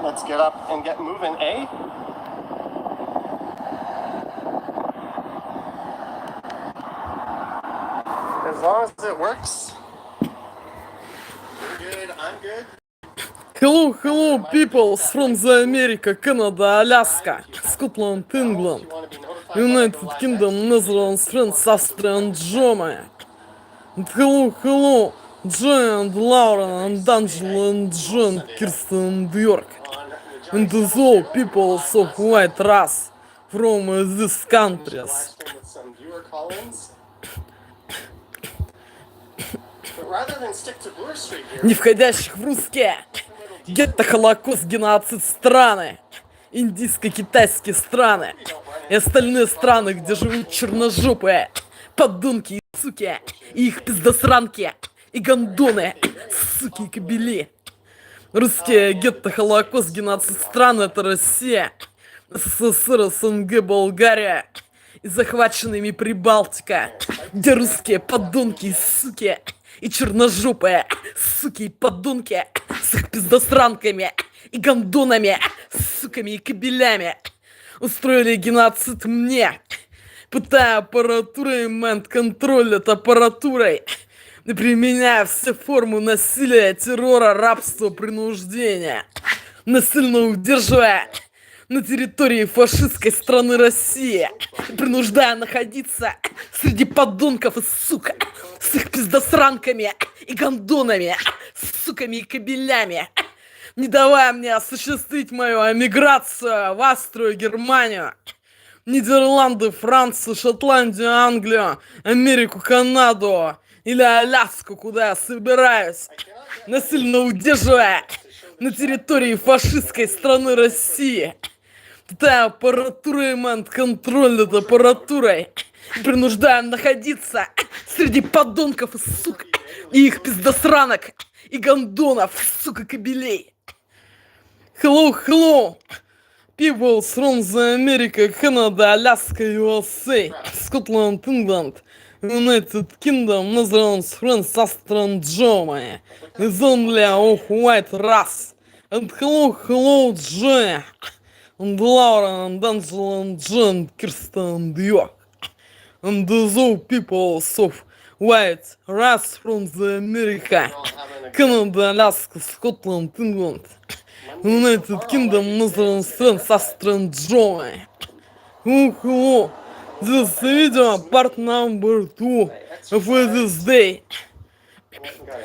Let's get up and get moving, eh? As long as it works, you're good, I'm good. Hello, people from the America, Canada, Alaska, Scotland, England, United Kingdom, Netherlands, France, Austria, and Germany. And hello, Joy and Laura and Angela and John, Kirsten and York. And all people of white race from these countries. Не входящих в русские. Гетто, Холокост, геноцид страны. Индийско-китайские страны. И остальные страны, где живут черножопые. Подонки и суки. И их пиздосранки. И гондоны. Суки и кобели. Русские гетто, Холокост, геноцид стран — это Россия, СССР, СНГ, Болгария и захваченными Прибалтика, где русские подонки и суки и черножопые суки и подонки с их пиздосранками и гондонами, суками и кобелями устроили геноцид мне, пытая аппаратурой, мент-контроль от аппаратурой, и применяя все формы насилия, террора, рабства, принуждения, насильно удерживая на территории фашистской страны России, принуждая находиться среди подонков и сук с их пиздосранками и гондонами, суками и кобелями, не давая мне осуществить мою эмиграцию в Австрию, Германию, Нидерланды, Францию, Шотландию, Англию, Америку, Канаду или Аляску, куда я собираюсь, насильно удерживая на территории фашистской страны России, пытая аппаратурой и мент-контроль над аппаратурой, принуждая находиться среди подонков и сук и их пиздосранок и гондонов, сука, кобелей. Hello, people from the America, Canada, Alaska, USA, Scotland, England, United Kingdom, Netherlands, France, Austria, and Germany, is only of white race. And hello, Joy, and Laura, and Angela, and John, Kirsten, and York. And those people of white race from the America, Canada, Alaska, Scotland, England, United Kingdom, Netherlands, France, Austria, and Germany. Hello. This video part number 2 for this day.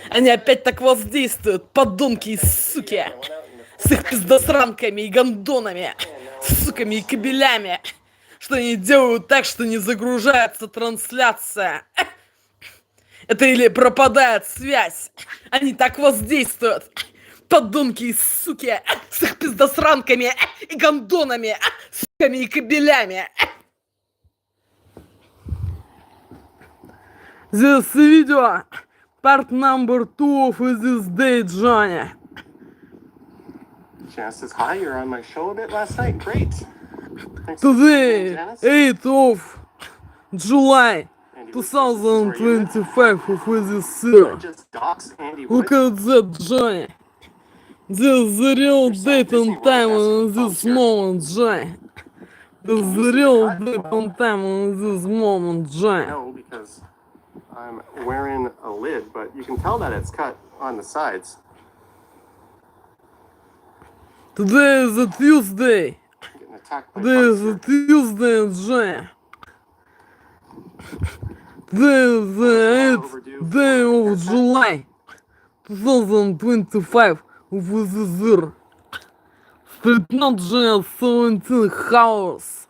Они опять так воздействуют, подонки и суки, с их пиздосранками и гондонами, суками и кобелями, что они делают так, что не загружается трансляция. Это или пропадает связь. Они так воздействуют, подонки и суки, с их пиздосранками и гондонами, суками и кобелями. This video, part number 2 of this day, Johnny. Janice, hi, you were on my show a bit last night. Great. Today, 8th of July, 2025 of this year. Look at that, Johnny. This is the real date and time in this moment, Johnny. This is the real date and time in this moment, Johnny. No, because I'm wearing a lid, but you can tell that it's cut on the sides. Today is a Tuesday. Getting attacked by Today is a Tuesday, Johnny. Today is the 8th day of July, 2025 of this year. Street not Johnny, 17 hours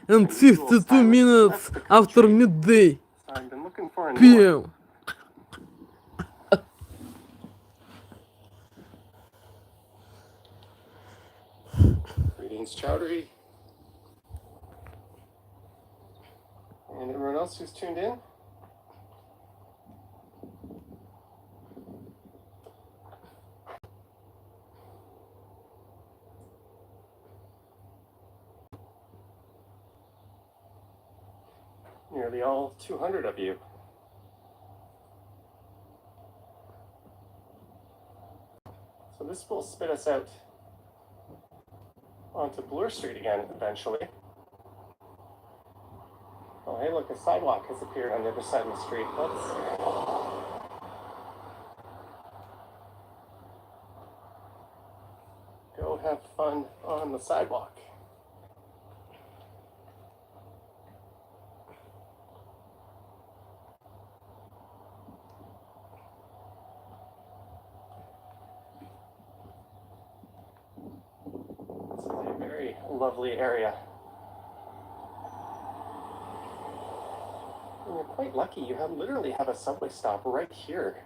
and 52 minutes after midday. I've been looking for a new PM. Greetings, Chowdhury. And everyone else who's tuned in. Nearly all 200 of you. So this will spit us out onto Bloor Street again eventually. Oh, hey, look, a sidewalk has appeared on the other side of the street. Let's go have fun on the sidewalk. This is a very lovely area. And you're quite lucky. You literally have a subway stop right here.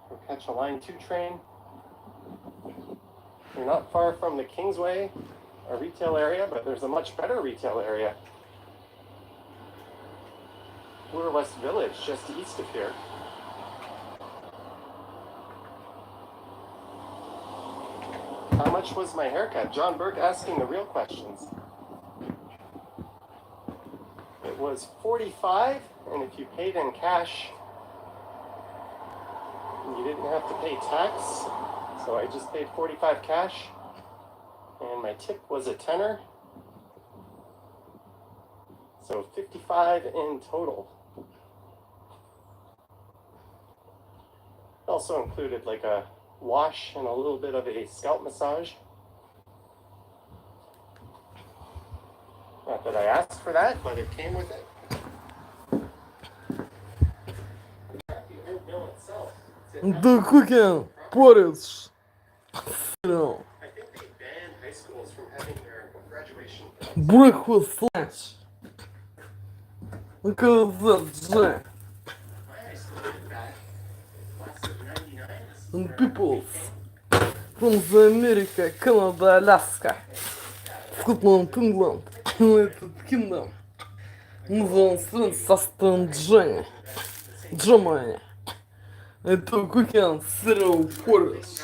You'll catch a Line 2 train. You're not far from the Kingsway, a retail area, but there's a much better retail area. Bloor West Village, just east of here. How much was my haircut? John Burke asking the real questions. It was $45, and if you paid in cash, you didn't have to pay tax, so I just paid $45 cash, and my tip was a tenner, so $55 in total. It also included like a wash and a little bit of a scalp massage. Not that I asked for that, but it came with it. The old mill itself. Да кукин, порец. I think they banned high schools from having their graduation. Breakfast lunch. Казаться. My high school did that. Class of 99. And peoples from the America, Canada, Alaska, Scotland, England, United Kingdom. Называется состав Джамани. Это кукин cereal porridge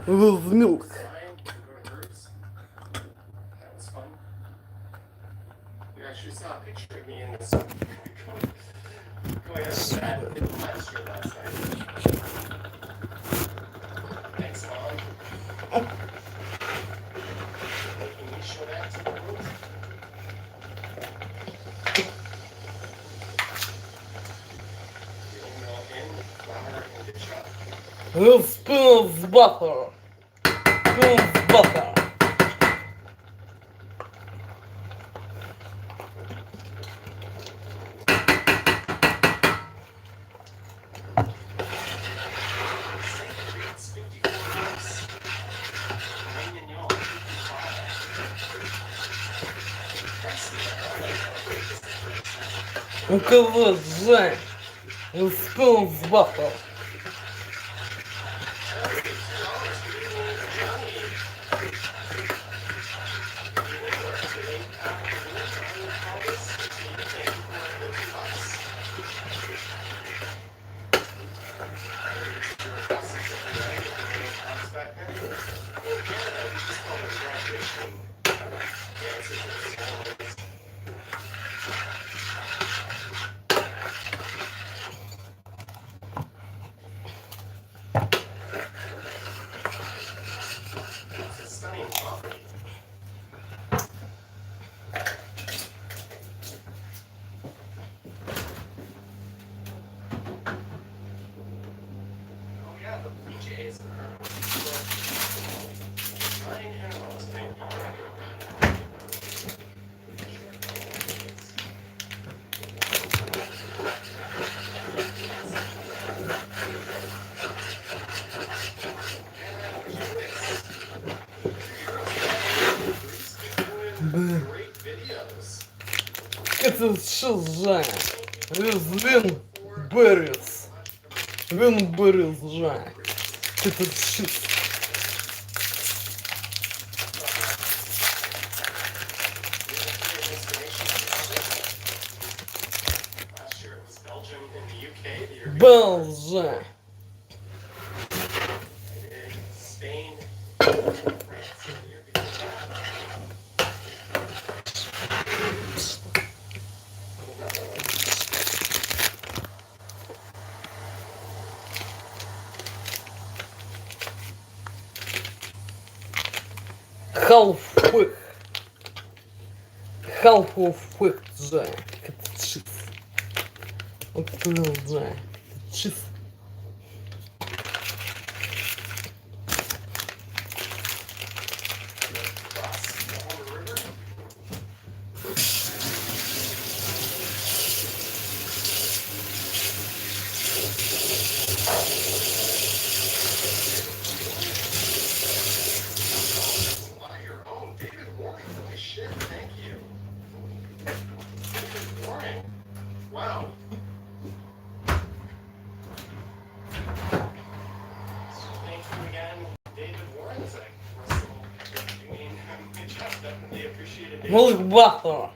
with milk. That was fun. You actually saw a picture of me in this. Going up to that in the live stream last night. Thanks, Mom. Making me show that to the world. The oatmeal in, flour, and the chop. With spoons butter. Spoons butter. Указать Жень. With spoons butter. Это что за? Вин Беррис. Вин Беррис, Жень. Это что? Belgium. Spain. Халфых. Халфых, да. Это чиз. Вот кто знает. Чиз. Малых Бахтова.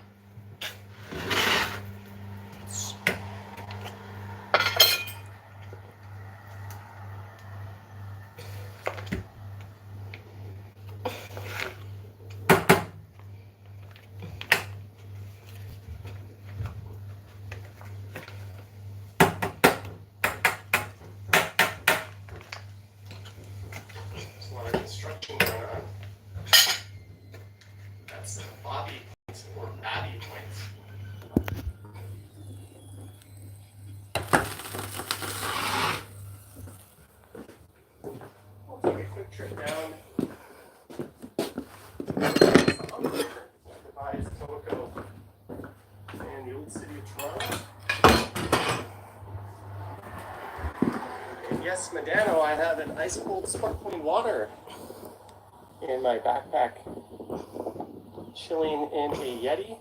Trip down. Buys Coco in the old city of Toronto. And yes, Medano, I have an ice cold sparkling water in my backpack, chilling in a Yeti.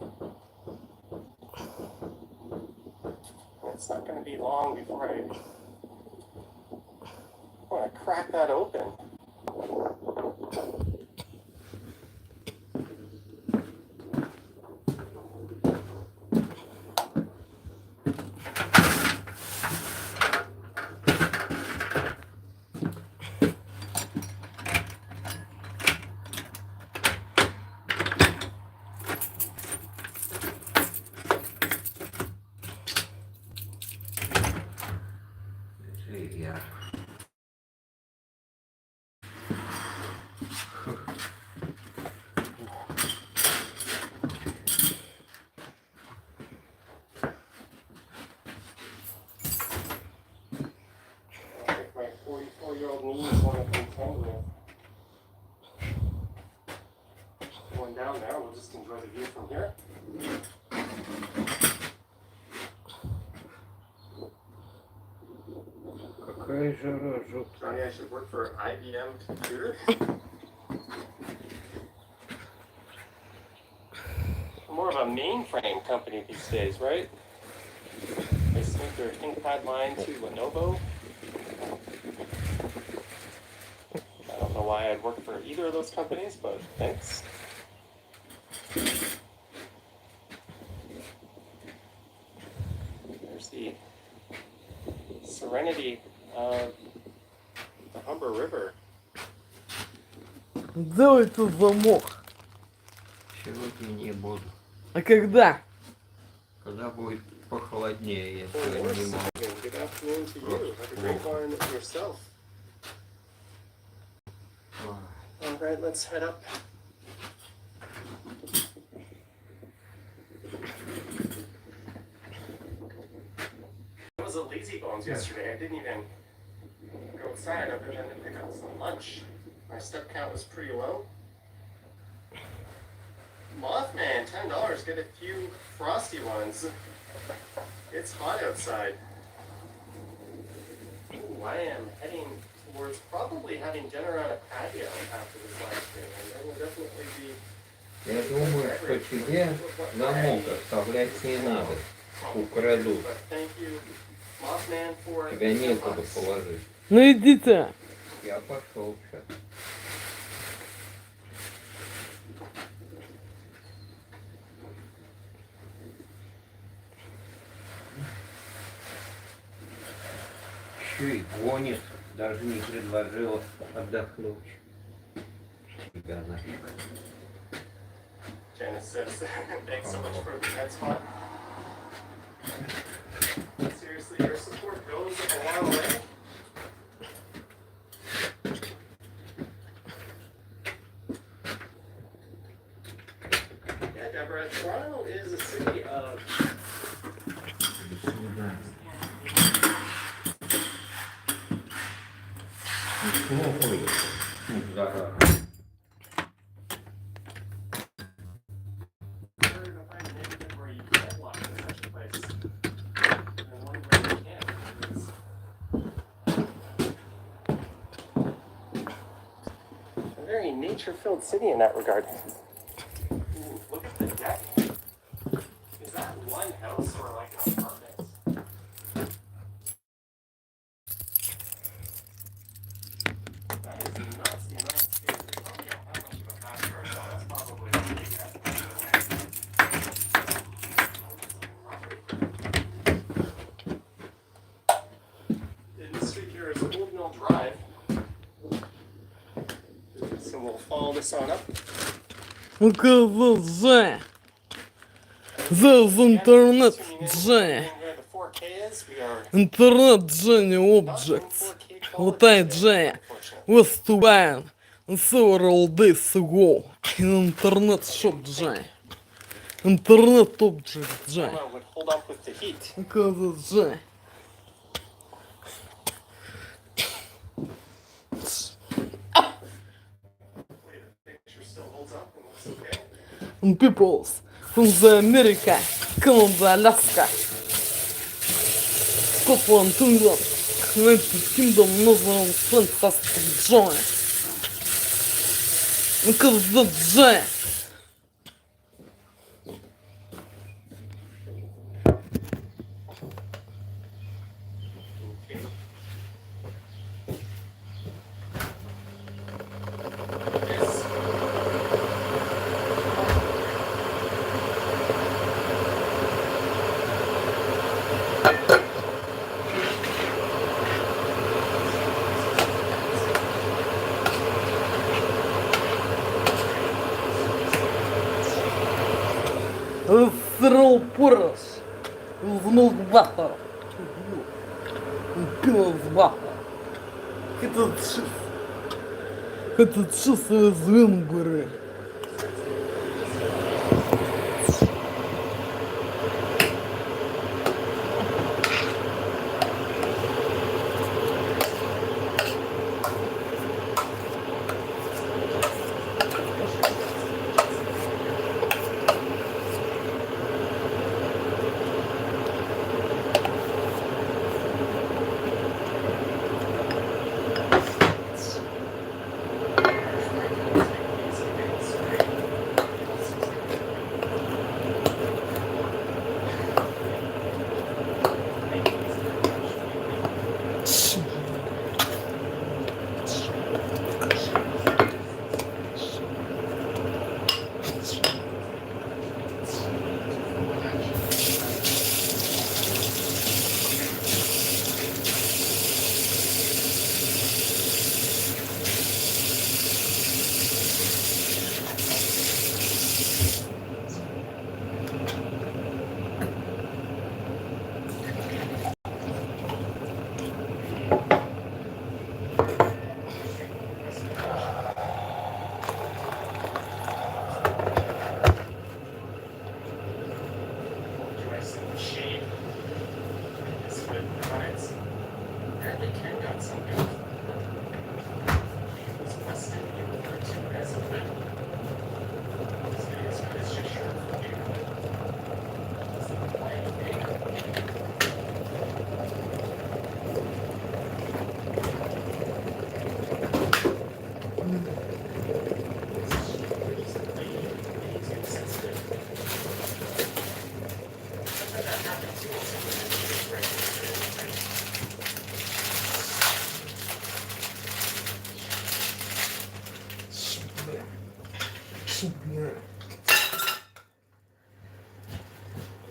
It's not going to be long before I want to crack that open. Я. My 44-year-old knees want to contend with. Going down there, we'll just enjoy the view from here. Какая жара, жопа. Johnny, I should work for IBM Computer. More of a mainframe company these days, right? They sent their ThinkPad line to Lenovo. I don't know why I'd work for either of those companies, but thanks. There's the serenity of the Humber River. Сделай тут замок. Сегодня не буду. А когда? Когда будет похолоднее, я Well, сегодня не могу. good afternoon to you. Have a great one yourself. All right, let's head up. I was a lazy bones yesterday. I didn't even go outside other than to pick up some lunch. My step count was pretty low. Mothman, $10. Get a few frosty ones. It's hot outside. Ooh, I am heading towards probably having dinner on a patio after this live stream. And there will definitely be. Я думаю, что тебе замок оставлять не надо. Украдут. But thank you, Mothman, for Тебя некуда положить. Ну идите. Я пошел сейчас. Еще и гонит, даже не предложила отдохнуть. Тебя нафиг. Janice says, thanks so much for that spot. Seriously, your support goes a long way. Toronto is a city of. A very nature-filled city in that regard. Ooh, look at the deck. Is that one house or like an apartment? That is nuts. The United States, we probably don't have much of a backyard, so that's probably what we have to do. In this street here is Old Mill Drive. So we'll follow this on up. Указал Джей. За интернет Джей. Where the 4K is, we are Интернет Джей Objects. Лутай Джей. Выступаем. Several days ago. Интернет шоп Джей. Интернет Object Джей. would hold up with the heat. Указал Джей. Picture still holds up and looks okay. And peoples from the America, Canada, Alaska, Scotland, England, United Kingdom, Northern Fantastic Joy. Because the Joy. Throw porous with milk butter. Peanut butter. Этот чувство из Венгрии.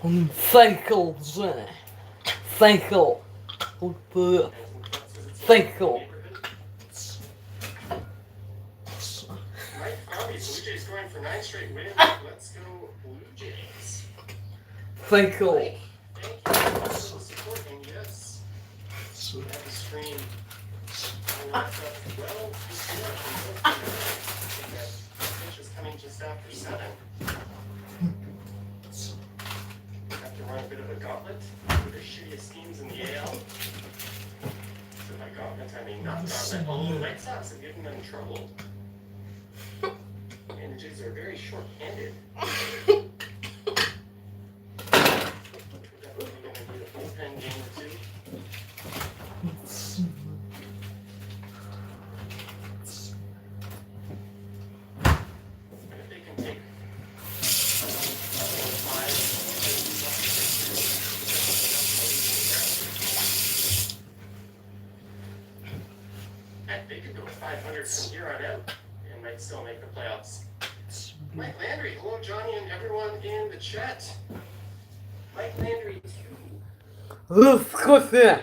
Он cycle, Женя. Cycle. Cycle. Mike Bobby, Blue Jays going for 9 straight wins. Let's go Blue Jays. Cycle. Thank you for the support, and yes, we have a stream. Well, this is coming just after 7. run a bit of a gauntlet with the shittiest teams in the AL. So by gauntlet, I mean not gauntlet, although the White Sox have given them trouble. Managers are very short-handed. We're definitely going to need a bullpen game or two. And if they can take 5, heck, they could go 500 from here on out and might still make the playoffs. Mike Landry, hello Johnny and everyone in the chat. Mike Landry 2. This coffee,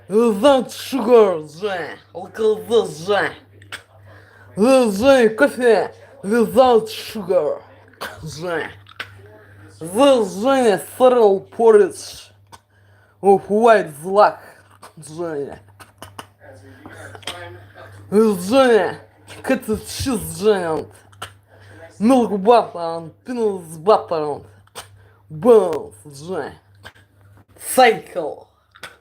without sugar, look at this, this coffee without sugar, this cereal porridge of white black, As we begin our climb up to cottage cheese giant, milk butter, peanut butter, bones, cycle,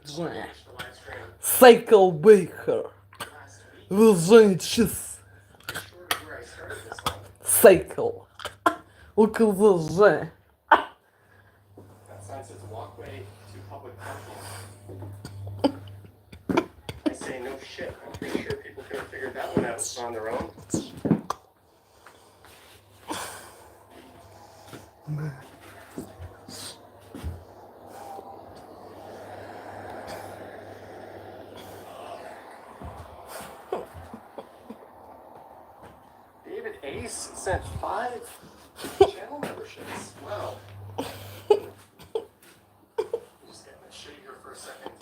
the live stream cycle baker, last week, with giant cheese, short of where I started this one. cycle. Look at this, That sign says walkway to public parking. I say no shit. I'm pretty sure people could have figured that one out on their own. David Ace sent 5 channel memberships. Wow. Just getting this shitty here for a second.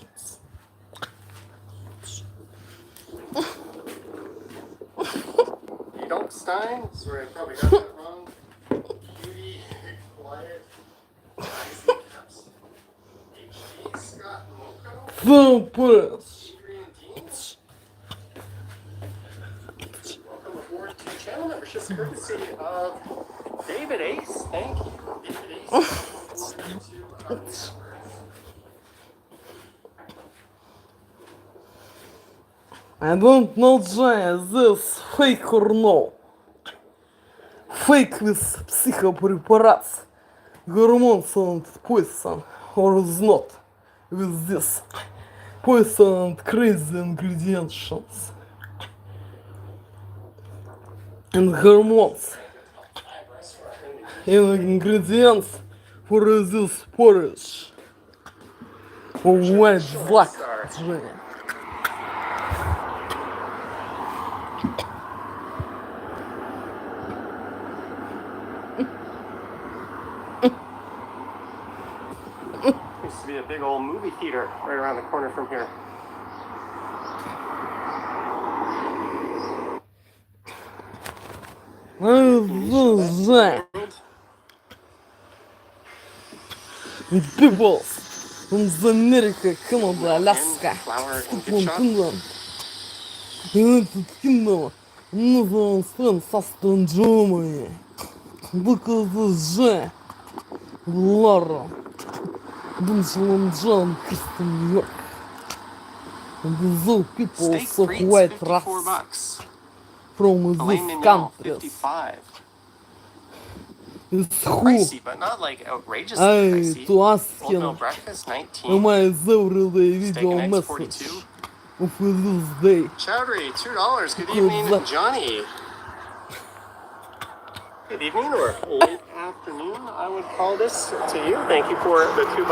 Stein? Sorry, I probably got that wrong. Cutie, quiet, icy caps. HD, Scott Moko, Vampires. Adrian Deans. Welcome aboard to channel memberships courtesy of David Ace. Thank you, David Ace. Welcome to our I don't know, Jay, this fake or no. Fake with psychopreparats, hormones and poison, or is not with this poison and crazy ingredients and hormones and ingredients for this porridge of white black, Jay. Used to be a big old movie theater right around the corner from here. People from America, Canada, Alaska, Flower and from good Finland. United Kingdom, Northern Spain, Southern Germany. Look at this J. Laura. Benjamin John, Kristen York. And these all people Steak so frites, white 54 race bucks. from Filet these mignon, countries. 55. It's who Pricey, but not like outrageously I pricey. to ask Oatmeal him breakfast, am 19. I everyday Steak video and eggs, message 42. of this day. Chowdhury, $2. Good Good evening, luck. Johnny. Good evening or late afternoon, I would call this to you. Thank you for the $2.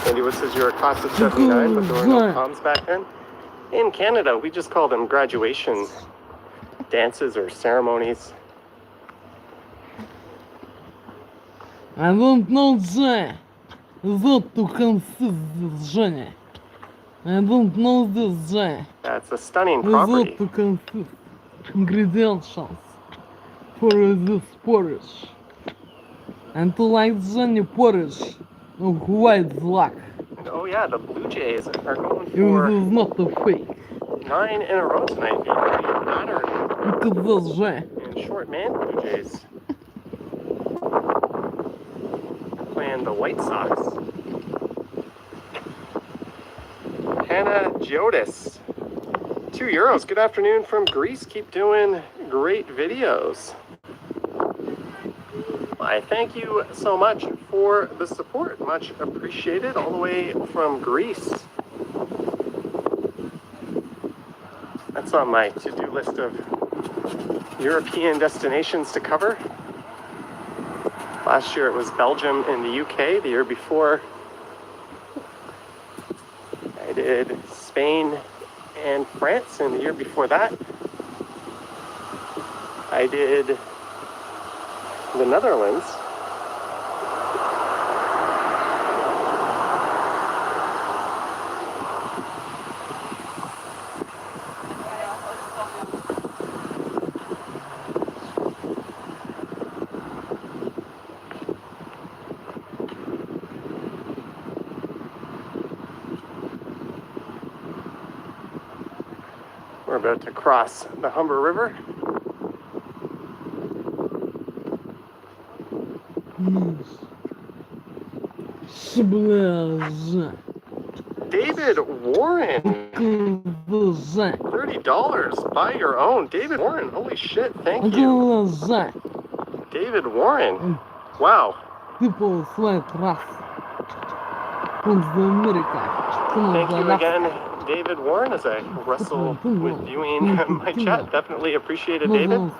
Andy Wood says you're a class of 79, but there were no comms back then. In Canada, we just call them graduation dances or ceremonies. I don't know, Jay. What to consist this, Johnny. I don't know this, Jay. That's a stunning What property. to consist ingredients for this porridge. And to like Johnny porridge of white black. And oh yeah, the Blue Jays are going It for is not a fake. 9 in a row tonight. It really mattered Look at this, Jay. in in short man PJs. Playing the White Sox. Hannah Giodis. €2. Good afternoon from Greece. Keep doing great videos. I thank you so much for the support. Much appreciated all the way from Greece. That's on my to-do list of European destinations to cover. Last year it was Belgium and the UK. The year before I did Spain and France, and the year before that I did the Netherlands. We're about to cross the Humber River. David Warren, $30. Buy your own. David Warren, holy shit, thank you. David Warren, wow. Thank you again, David Warren, as I wrestle with viewing my chat. Definitely appreciate it, David.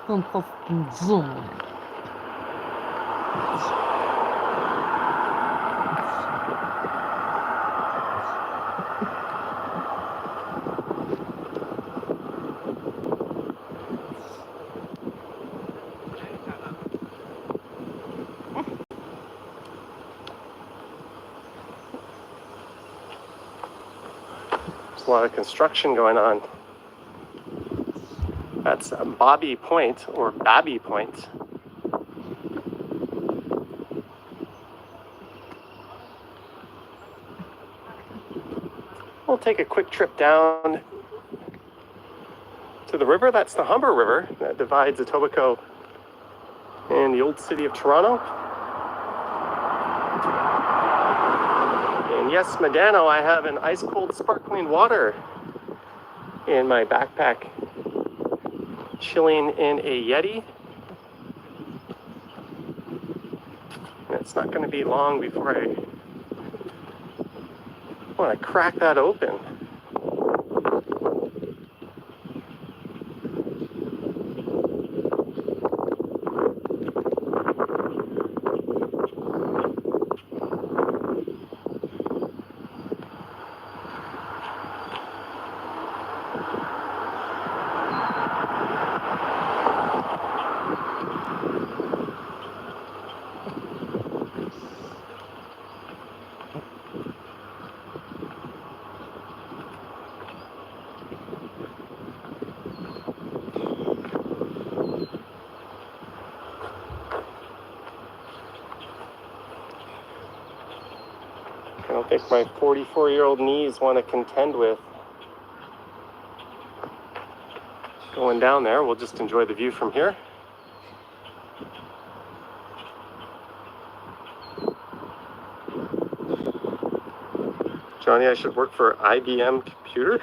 There's a lot of construction going on. That's Bobby Point, or Babby Point. We'll take a quick trip down to the river. That's the Humber River that divides Etobicoke and the old city of Toronto. And yes, Medano, I have an ice-cold sparkling water in my backpack, chilling in a Yeti. And it's not going to be long before I want to crack that open. I don't think my 44-year-old knees want to contend with going down there. We'll just enjoy the view from here. Johnny, I should work for IBM Computer.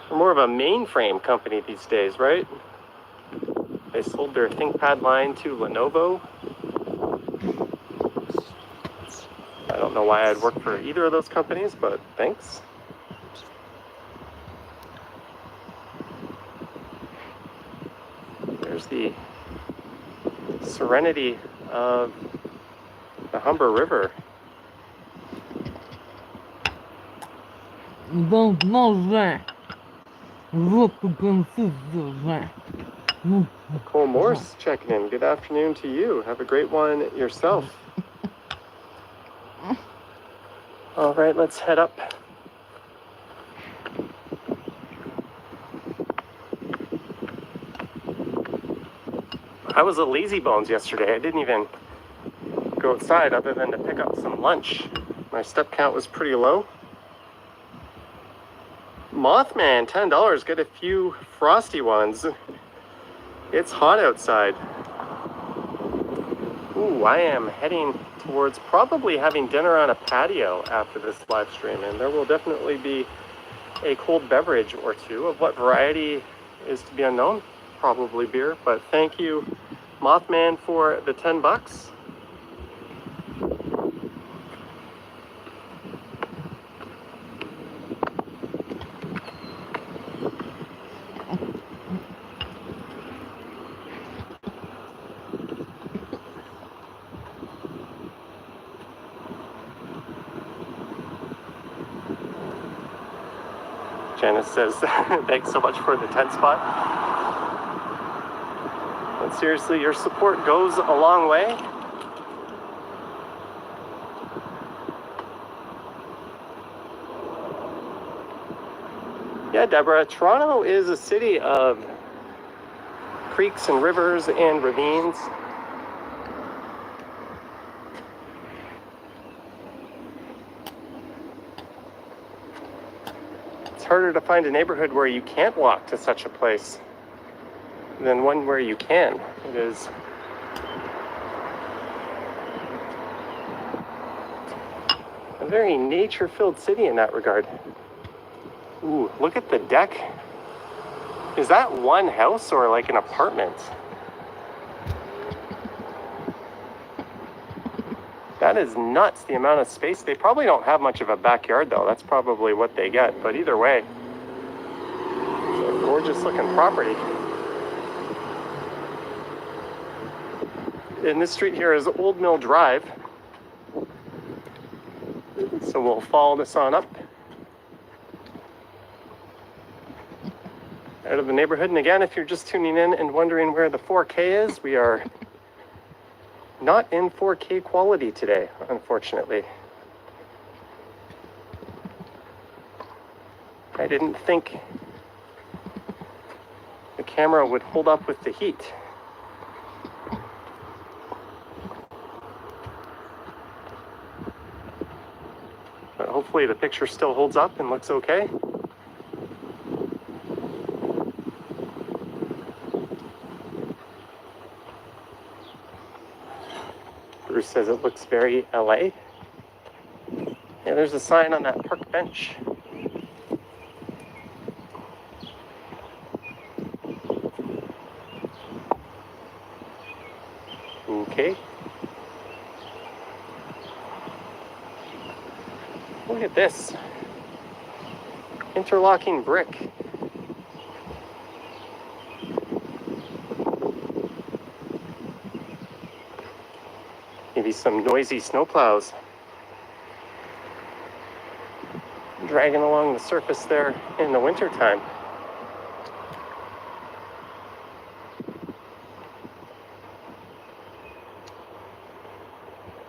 They're more of a mainframe company these days, right? They sold their ThinkPad line to Lenovo. I don't know why I'd work for either of those companies, but thanks. There's the serenity of the Humber River. Nicole Morse checking in. Good afternoon to you. Have a great one yourself. All right, let's head up. I was a lazy bones yesterday. I didn't even go outside other than to pick up some lunch. My step count was pretty low. Mothman, $10. Get a few frosty ones. It's hot outside. Ooh, I am heading towards probably having dinner on a patio after this live stream, and there will definitely be a cold beverage or two. Of what variety is to be unknown, probably beer, but thank you, Mothman, for the $10. Janice says, thanks so much for the 10 spot. But seriously, your support goes a long way. Yeah, Deborah, Toronto is a city of creeks and rivers and ravines. It's harder to find a neighborhood where you can't walk to such a place than one where you can. It is a very nature-filled city in that regard. Ooh, look at the deck. Is that one house or like an apartment? That is nuts, the amount of space. They probably don't have much of a backyard though. That's probably what they get. But either way, it's a gorgeous looking property. And this street here is Old Mill Drive. So we'll follow this on up out of the neighborhood. And again, if you're just tuning in and wondering where the 4K is, we are not in 4K quality today, unfortunately. I didn't think the camera would hold up with the heat. But hopefully the picture still holds up and looks okay. Bruce says it looks very LA. Yeah, there's a sign on that park bench. Okay. Look at this. Interlocking brick. Maybe some noisy snowplows dragging along the surface there in the wintertime.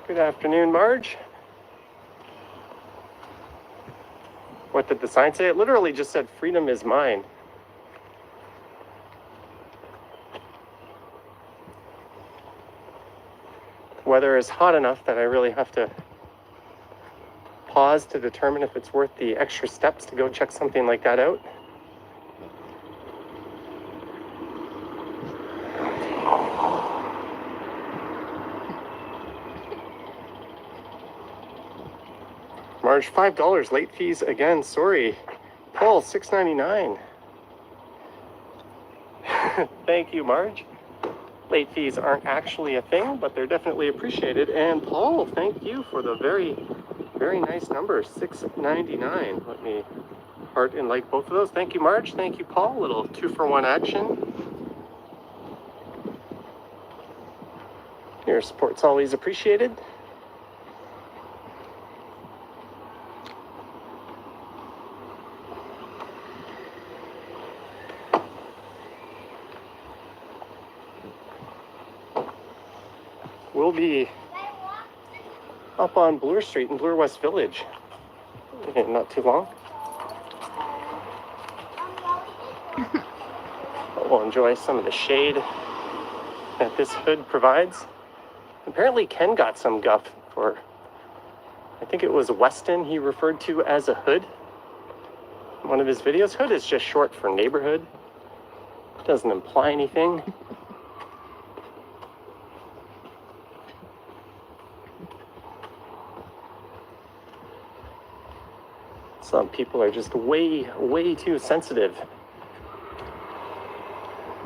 Good afternoon, Marge. What did the sign say? It literally just said, "Freedom is mine." The weather is hot enough that I really have to pause to determine if it's worth the extra steps to go check something like that out. Marge, $5 late fees again. Sorry. Paul, $6.99. Thank you, Marge. Late fees aren't actually a thing, but they're definitely appreciated. And Paul, thank you for the very, very nice number, $6.99. Let me heart and like both of those. Thank you, Marge. Thank you, Paul. A little 2-for-1 action. Your support's always appreciated. We'll be up on Bloor Street in Bloor West Village in not too long. We'll enjoy some of the shade that this hood provides. Apparently Ken got some guff for, I think it was Weston he referred to as a hood. one of his videos. Hood is just short for neighborhood. Doesn't imply anything. Some people are just way too sensitive.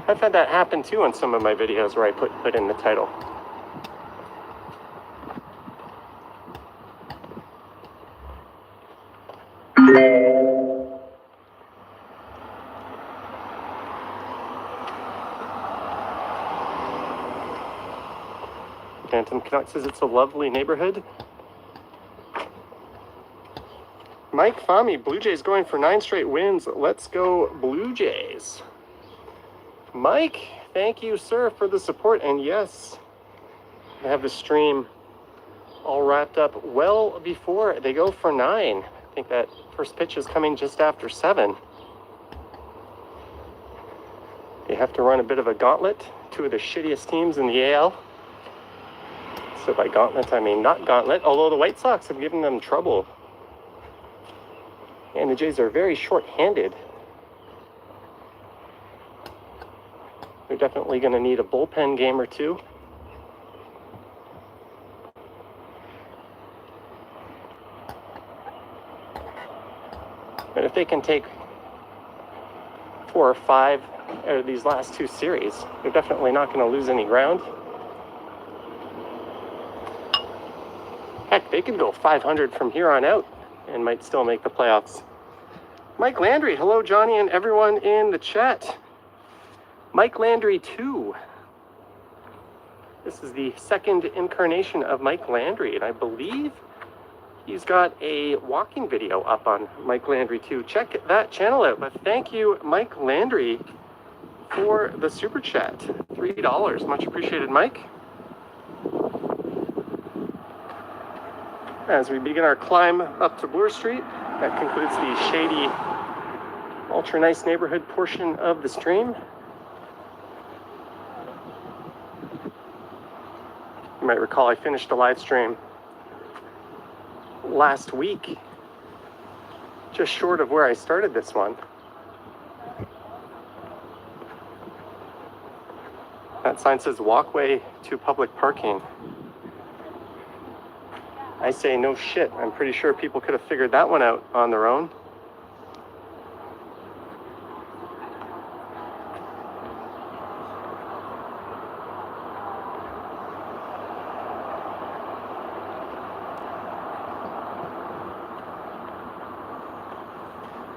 I've had that happen too on some of my videos where I put in the title. Phantom Canuck says it's a lovely neighborhood. Mike Fami, Blue Jays going for 9 straight wins. Let's go Blue Jays. Mike, thank you, sir, for the support. And yes, I have the stream all wrapped up well before they go for 9. I think that first pitch is coming just after 7. They have to run a bit of a gauntlet. 2 of the shittiest teams in the AL. So by gauntlet, I mean not gauntlet, although the White Sox have given them trouble. And the Jays are very short-handed. They're definitely going to need a bullpen game or 2. And if they can take 4 or 5 out of these last 2 series, they're definitely not going to lose any ground. Heck, they could go 500 from here on out and might still make the playoffs. Mike Landry, hello Johnny and everyone in the chat. Mike Landry 2. This is the second incarnation of Mike Landry, and I believe he's got a walking video up on Mike Landry 2. Check that channel out. But thank you, Mike Landry, for the super chat. $3. Much appreciated, Mike. As we begin our climb up to Bloor Street, that concludes the shady, ultra nice neighborhood portion of the stream. You might recall I finished a live stream last week, just short of where I started this one. That sign says walkway to public parking. I say no shit. I'm pretty sure people could have figured that one out on their own.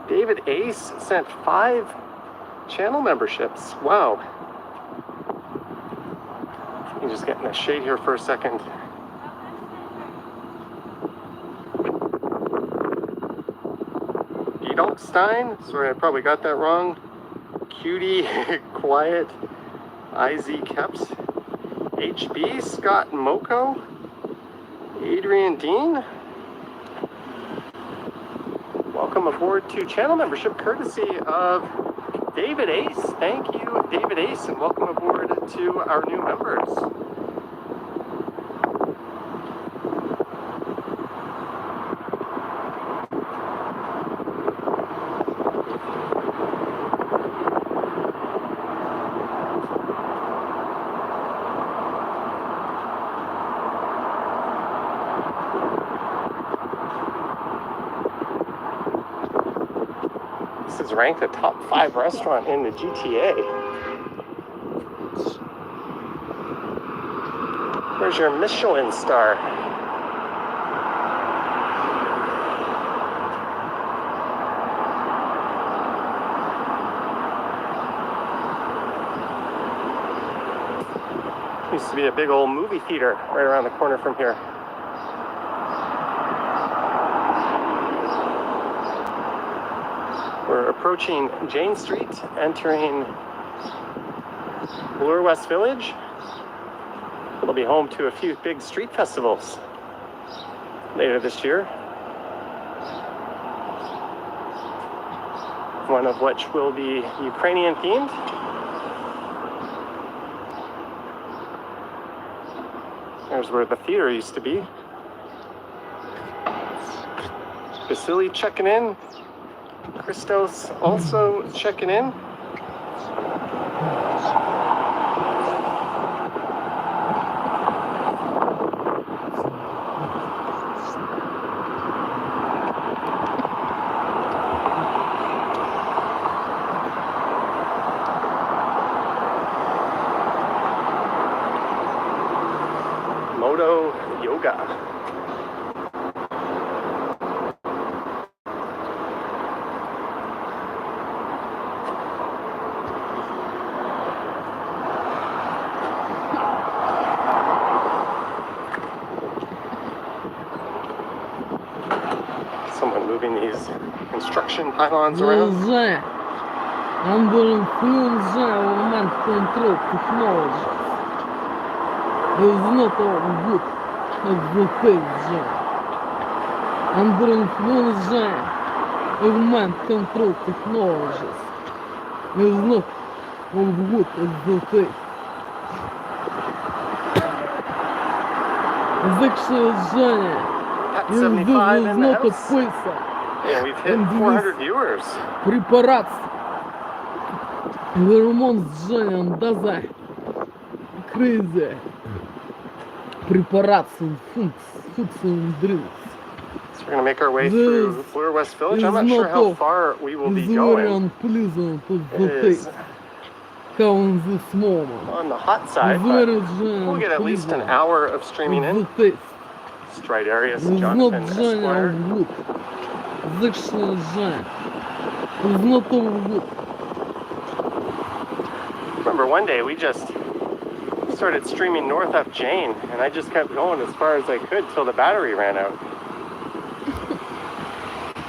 David Ace sent 5 channel memberships. Wow. I'm just getting a shade here for a second. Stein, sorry, I probably got that wrong. Cutie, Quiet, IZ Keps, HB, Scott Moko, Adrian Dean. Welcome aboard to channel membership courtesy of David Ace. Thank you, David Ace, and welcome aboard to our new members. Ranked a top 5 restaurant in the GTA. Where's your Michelin star? Used to be a big old movie theater right around the corner from here. We're approaching Jane Street, entering Bloor West Village. We'll be home to a few big street festivals later this year. One of which will be Ukrainian themed. There's where the theater used to be. Vasily checking in. Christos also checking in. Moto yoga. Someone moving these construction pylons around. Вже. Under influence element control technology. Is not all good as the page. Under influence element control technologies. Is not all good as the page. Закшежение. At 75 in the house. Пойса. And we've hit 400 viewers. Препарат. Гормон сжания андаза. Crazy. Препарат функцион дрилls. So we're going to make our way through Bloor West Village. I'm not sure how far we will be going. It is Count this moment. on the hot side, but we'll get at least an hour of streaming in. Just right area, St. Jonathan Esquire. Remember one day we just started streaming north up Jane, and I just kept going as far as I could till the battery ran out.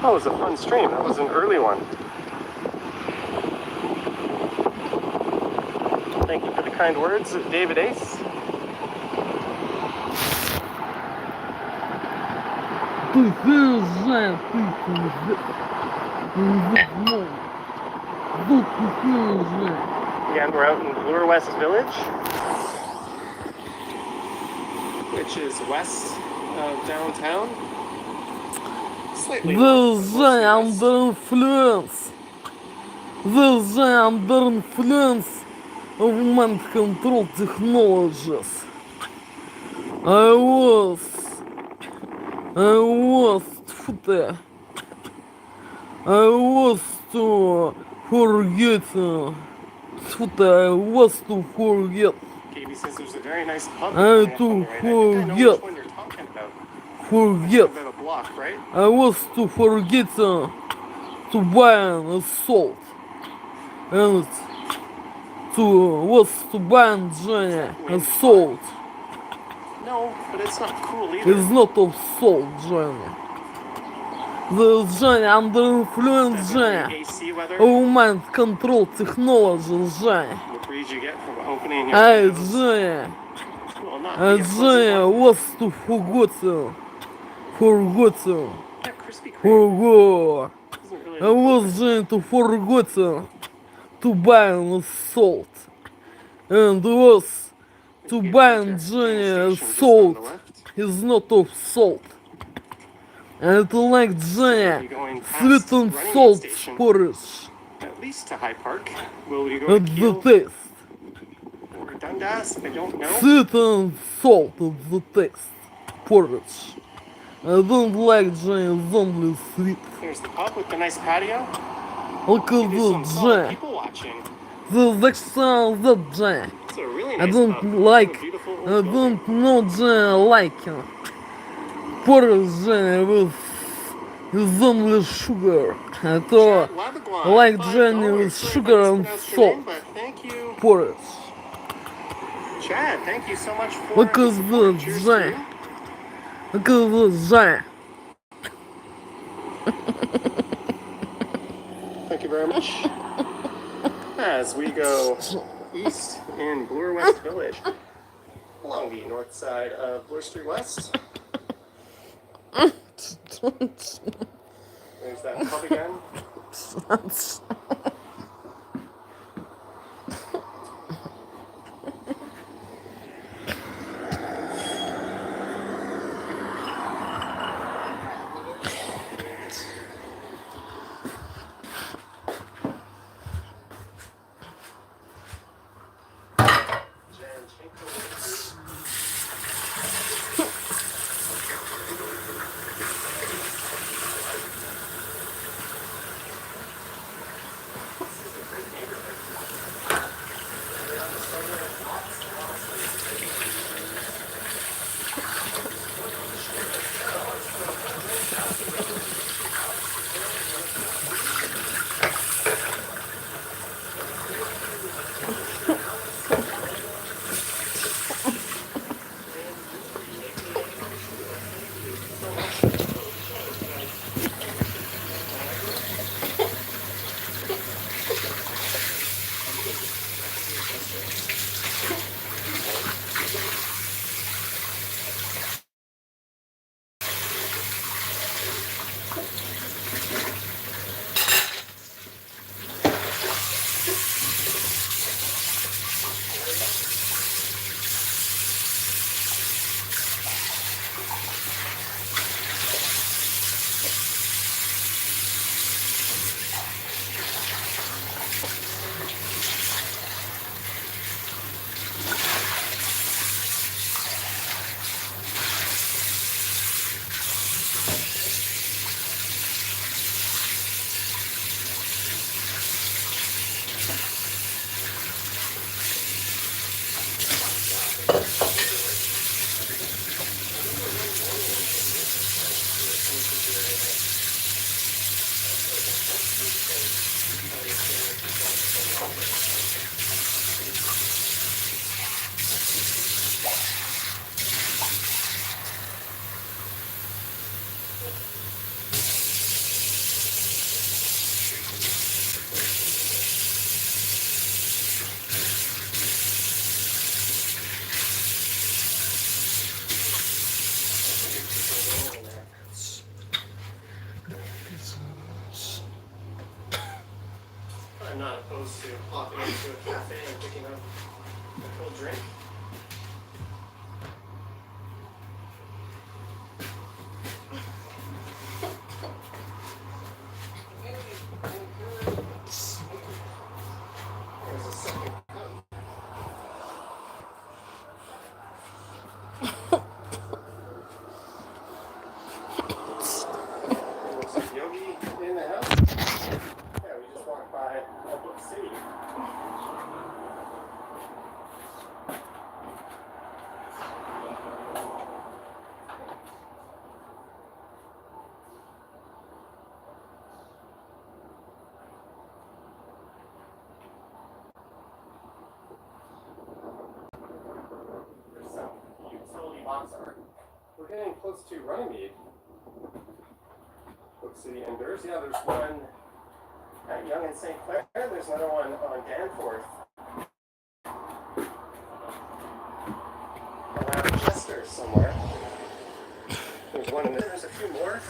That was a fun stream. That was an early one. Thank you for the kind words, David Ace. Again, we're out in Bloor West Village, which is west of downtown. Slightly Under influence. Under influence of mind control technologies. I was to forget. I was to forget. Katie says there's a very nice pub. I coming up to on the right. I think I know forget. which one you're talking about. Forget. It's about a block, right? I was to forget to buy a salt. And to buy a salt. No, but it's not cool either. It's not of salt, Johnny. The Johnny under influence Johnny. AC weather. Of mind control technology, Johnny. The breeze you get from opening your I windows Johnny. will not be a pleasant Johnny one. was to forget. That Krispy Kreme Forgot. isn't really I was going to forget to buy a salt. And was to buy Johnny salt. Is not of salt. And like Johnny, sweet and salt porridge. At least to High Park. Will you go to At the Kiel taste. or Dundas? I don't know. Sweet and salt of the taste. Porridge. I don't like Johnny's only sweet. There's the pub with the nice patio. Look at There's some the solid Johnny. people watching. The sound that Johnny. It's a really I nice don't pub. like, It's a beautiful old I building. don't know Johnny like porridge Johnny with his only sugar. I thought Labagwan, like $5 Johnny with for sugar a and pronounced your name, salt. but thank you, Porridge. Chad. Thank you so much for Look the at support. the Cheers Johnny. to you. Look at the Johnny. Thank you very much. As we go east in Bloor West Village, along the north side of Bloor Street West. There's that pub again. I'm not opposed to popping into a cafe and picking up a cold drink. There's a second cup. Looks like Yogi in the house. Yeah, we just walked by Oklahoma City. There's some utility box art. We're getting close to Runnymede. Oak City Enders. Yeah, there's one at Young and St. Clair. There's another one on Danforth. Around Chester somewhere. There's one in there. There's a few more.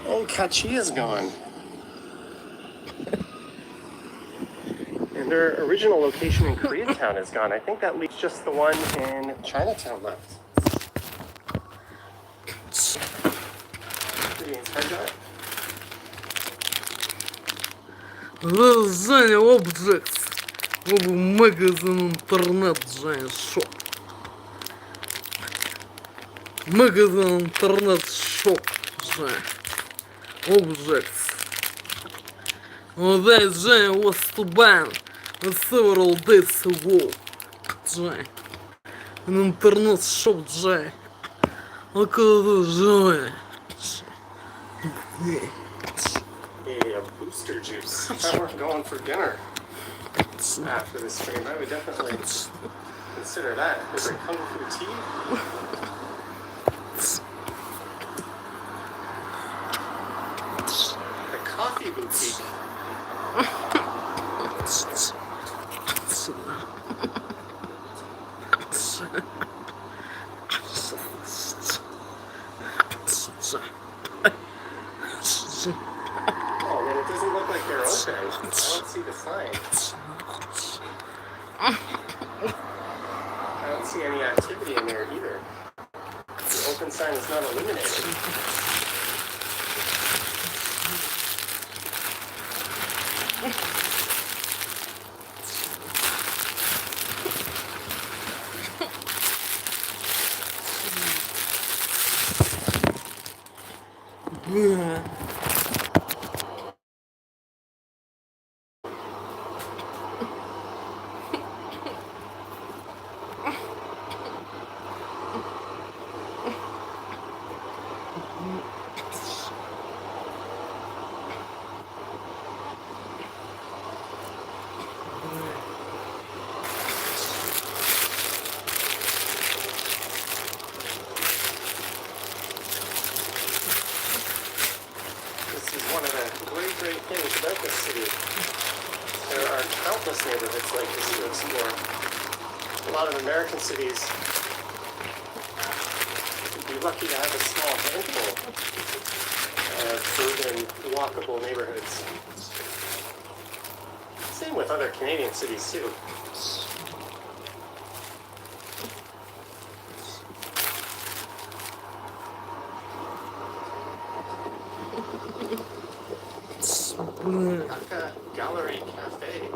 Old Kachi is gone. And their original location in Koreatown is gone. I think that leaves just the one in Chinatown left. Pretty inside that. Женя, Objects. Магазин интернет, Женя, шоп. Магазин интернет, шоп, Женя. Objects. Вот that, Женя, was to ban several days ago, Женя. An internet shop, Женя. Look at this, Женя. A booster juice. I thought we're going for dinner after this stream. I would definitely consider that. Is it kung fu tea? The coffee boutique. Oh man, it doesn't look like they're open. I don't see the sign. I don't see any activity in there either. The open sign is not illuminated. Great things about this city. There are countless neighborhoods like this to explore. A lot of American cities would be lucky to have a small handful of urban, walkable neighborhoods. Same with other Canadian cities too. Gallery Cafe.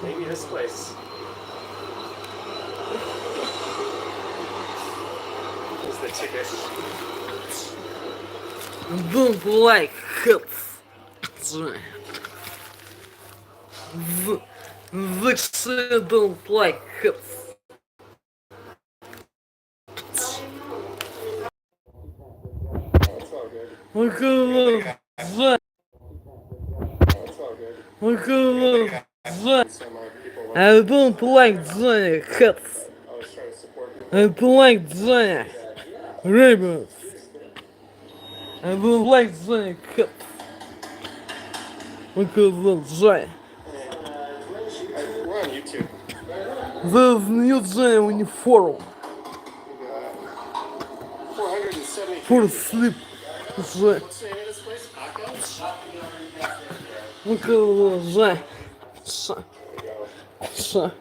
Maybe this place is the ticket. Don't like hits. The don't like hits. Look at this. Look at this. I don't like Johnny hits. I don't like Johnny. Ravens. I don't like Johnny Cut. Because of Johnny. We're on YouTube. There's new Johnny uniform 470. for sleep. Johnny. What's the name of this place? Paco? Because of Johnny. Johnny.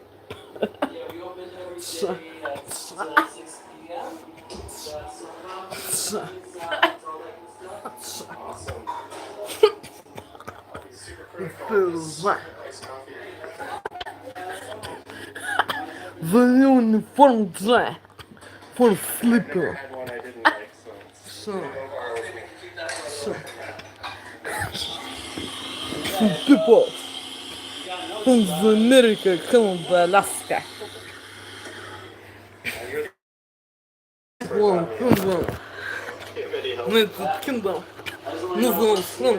The new uniform Johnny for sleeping. I had one I didn't like, so Some people from the America, Canada, Alaska. One kingdom, United Kingdom, называется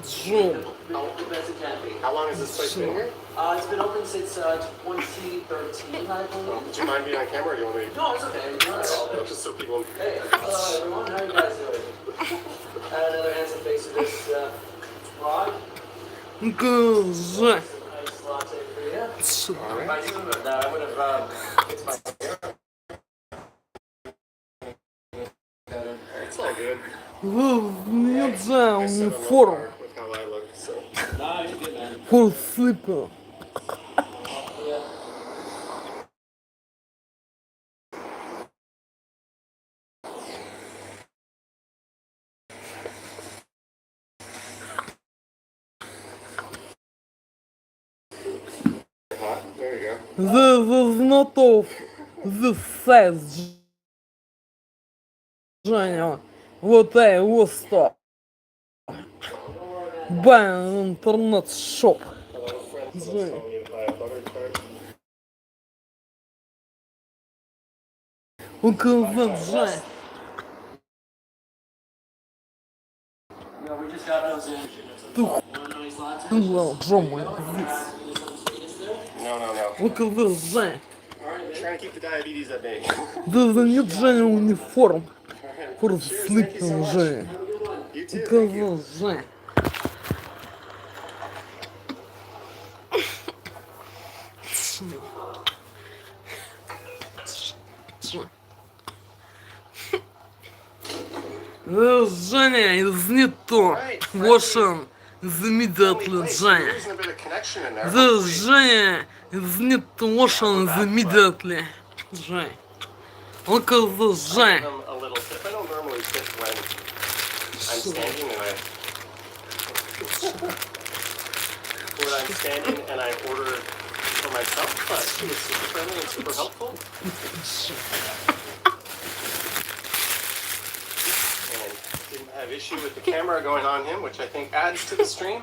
Джон. how long has this place been here? It's been open since 2013, I believe. Do you mind being on camera or do you want me to? No, it's okay. Not at all. Just so people. Hey, hello everyone. How you guys doing? Another handsome face of this vlog. Because Nice latte for you. I would have fixed my hair. It's all good. the new I sit on the uniform car with how I look, so. Nah, you're good, man. for sleeping. Yeah. Hot. There you go. This is not of this size, Johnny. What I was taught by an internet shop. Hello, friends. It's Let's very- call you to buy a butter card. Because Johnny. No, we just got those in. Ты One nice latte. хуй, Джома, здесь. No. Look at this, Johnny. Trying to keep the diabetes at bay. There's a new Johnny uniform for Cheers, thank you so sleeping, much. Johnny. You too. Look Thank at you. this, Johnny. This Johnny is need to wash him immediately, Johnny. Losing a bit of connection in there. This Johnny is need to wash him immediately, Johnny. Look at this, Johnny. Give them a little tip. I don't normally tip when I'm standing and I order for myself, but she was super friendly and super helpful. And didn't have issue with the camera going on him, which I think adds to the stream.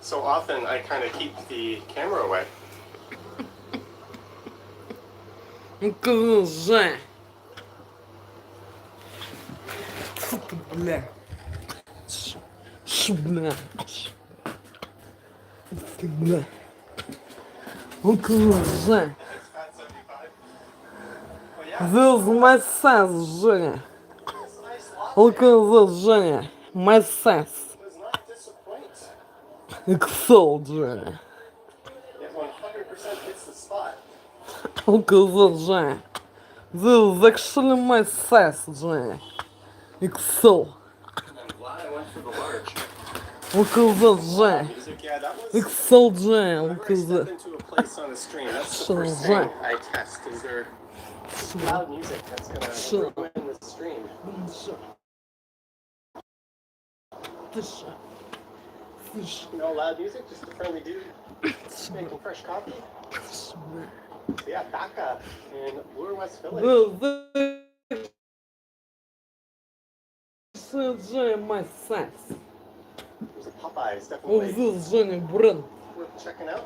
So often I kind of keep the camera away. Look at this, Johnny. Фу ты, бля. Шу, бля. Ты, бля. Look at this, Johnny. This is my size, Johnny. Look at this, Johnny. My size. Does not disappoint. Excel, Johnny. It 100% hits the spot. Look at this, Johnny. This is actually my size, Johnny. Excel. I'm glad I went for the large. Look at this, Johnny. Music, yeah, that was. Excel, Johnny. Look Whenever I at step this. into a place on the stream, that's the Sure, first thing right. I test. Is there loud music that's Sure. gonna ruin the stream? Тише. Тише. No loud music, just a friendly dude making fresh coffee. So yeah, Dhaka in Bloor West Village. This is Johnny, my size. There's a Popeyes, Oh, definitely this Johnny brand. worth checking out.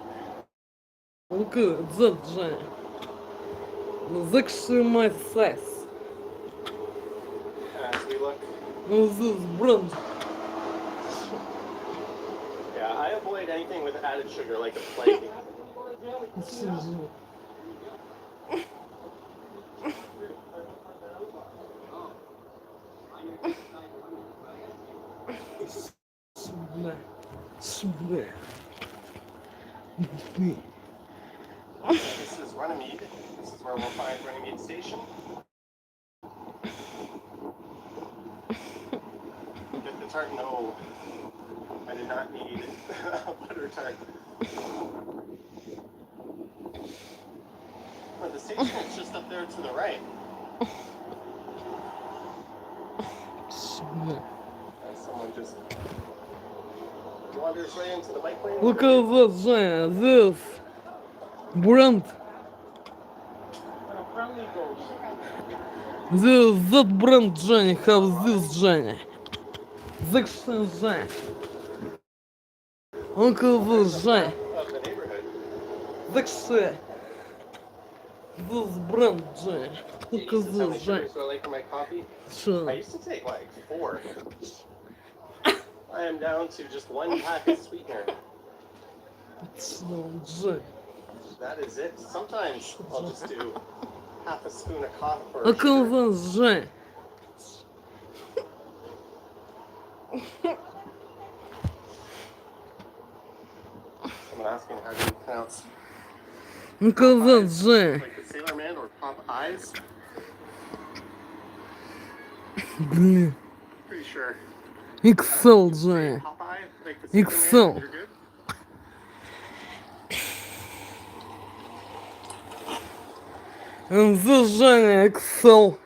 Look at that, Johnny. This actually my size. As we look, Oh, this brand. yeah, I avoid anything with added sugar like a plague. This is- This is Runnymede. This is where we'll find Runnymede Station. Get the tart? No. I did not need a butter tart. Well, the station is just up there to the right. Someone just wanders right into the bike lane. Look at this, Женя, this brand, that brand, Женя, have this, Женя. This, Женя. Look at this, Женя. Of the neighborhood. This brand, Женя. Look at Jesus, how many this, Женя. sugars do I like for my coffee? I Что? used to take like 4. I am down to just 1 packet sweetener. Женя. That is it. Sometimes I'll just do half a spoon of coffee or Look sugar. at this, Женя. Someone asking how do you pronounce Look at this, Женя. like the Sailor Man or Pop Eyes? Блин. Pretty sure. XL, Женя. Popeye, like the Sailor Excel. Man, you're good? And this, Женя, XL.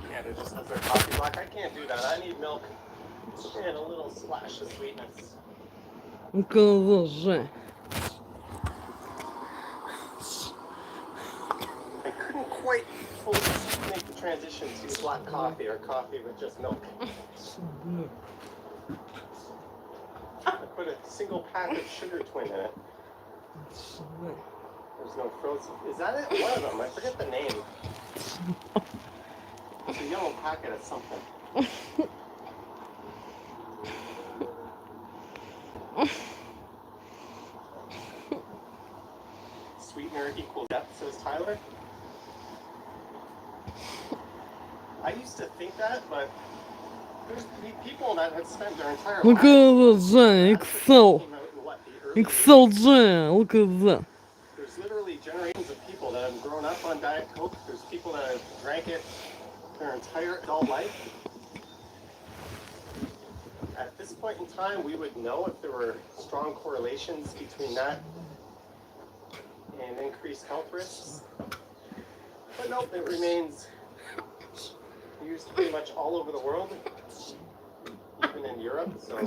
Canada just has their coffee black. I can't do that. I need milk and a little splash of sweetness. Look at this, Женя. I couldn't quite fully make the transition to black coffee or coffee with just milk. I put a single pack of sugar twin in it. There's no frozen. Is that it? One of them. I forget the name. It's a yellow packet of something. Sweetener equals depth, says Tyler. I used to think that, but there's people that have spent their entire Look lives. at this, Женя, XL. XL, Женя, look at that. There's literally generations of people that have grown up on Diet Coke. There's people that have drank it their entire adult life. At this point in time, we would know if there were strong correlations between that and increased health risks. But nope, it remains used pretty much all over the world, even in Europe. So I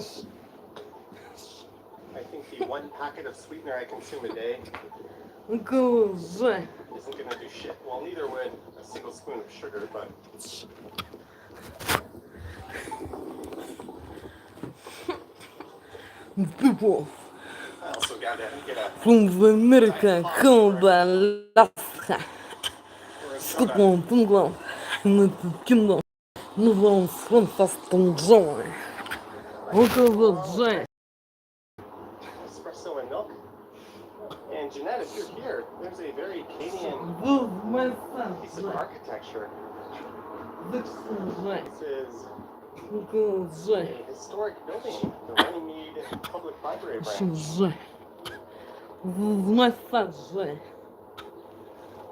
think the 1 packet of sweetener I consume a day Look at this, Женя. isn't going to do shit. Well, neither would a single spoon of sugar, but People I also got to get a from America, Canada, Alaska, or a soda. Scotland, England, United Kingdom, New Zealand, Fantastic Germany. Look at this, Женя. Espresso and milk. And Jeanette, if you're here, there's a very Canadian This is my son, piece of Женя. architecture. This is Женя. This is Look at this, a Женя. historic building, the Runnymede Public Library This branch. is Женя. This is my son, Женя.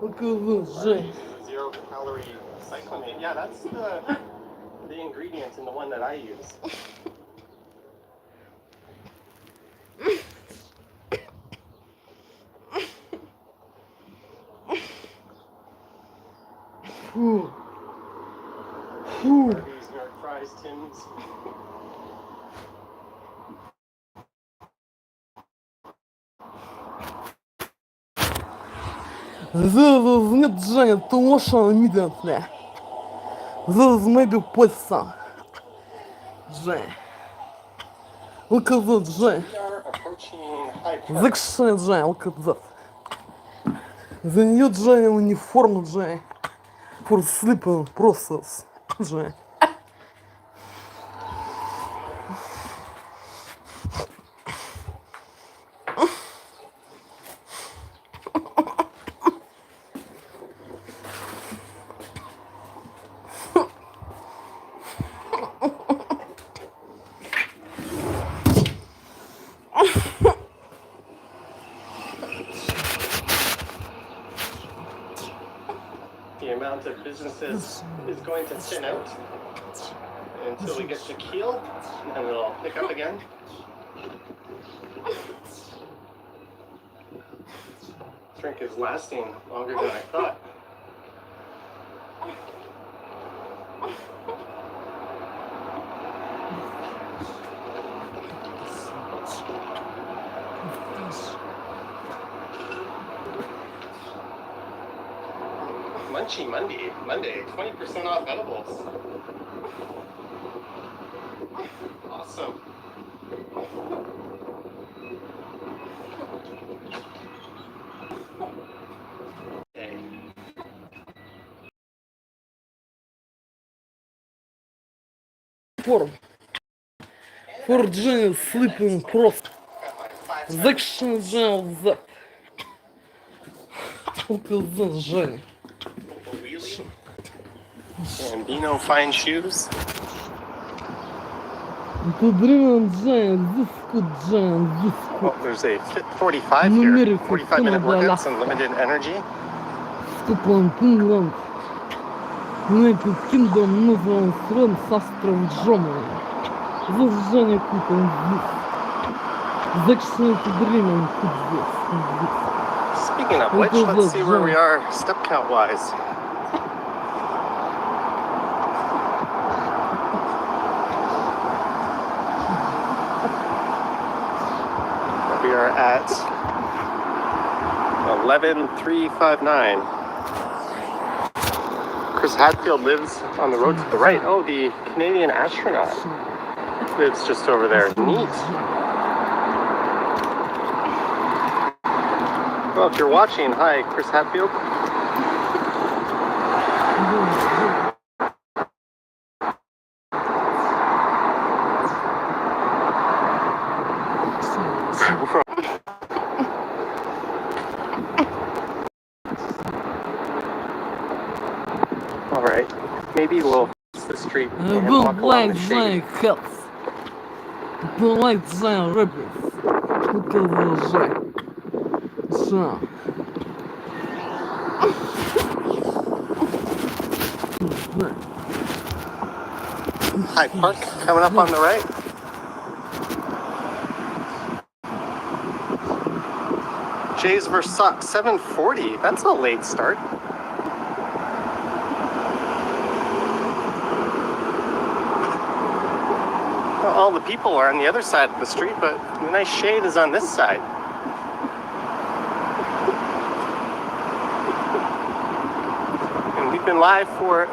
Look at this, Женя. Zero calorie cyclamate. Yeah, that's the ingredient in the one that I use. Фу. Фу. These New York fries tins. This is not Женя, to wash immediately. This is maybe pizza. Женя. Look at that, Женя. We are approaching High Park. This shit, Женя, look at that. The new Женя uniform, Женя. For sleeping process, Женя. the amount of businesses is going to thin out until we get to Kiel, and it'll pick up again. Drink is lasting longer than I thought. Munchy Monday, 20% off edibles. Awesome. Okay. For Jenny sleeping просто. Section Jenny. Показать Женя. Bambino fine shoes. Oh, there's a Fit 45 here. 45-minute workouts and limited energy. United Kingdom назван стран с островом Джома. Зажжение купим здесь. Закшнете дремем тут здесь. Speaking of which, let's see where we are step count wise. We are at 11,359. Chris Hadfield lives on the road to the right. Oh, the Canadian astronaut lives just over there. Neat. Well, if you're watching, hi, Chris Hadfield. All right, maybe we'll cross the street and walk along the shade. Like Zion Rebels. Look at the Zion. So. Hyde Park coming up on the right. Jays vs. Sox 7:40. That's a late start. Well, all the people are on the other side of the street, but the nice shade is on this side. And we've been live for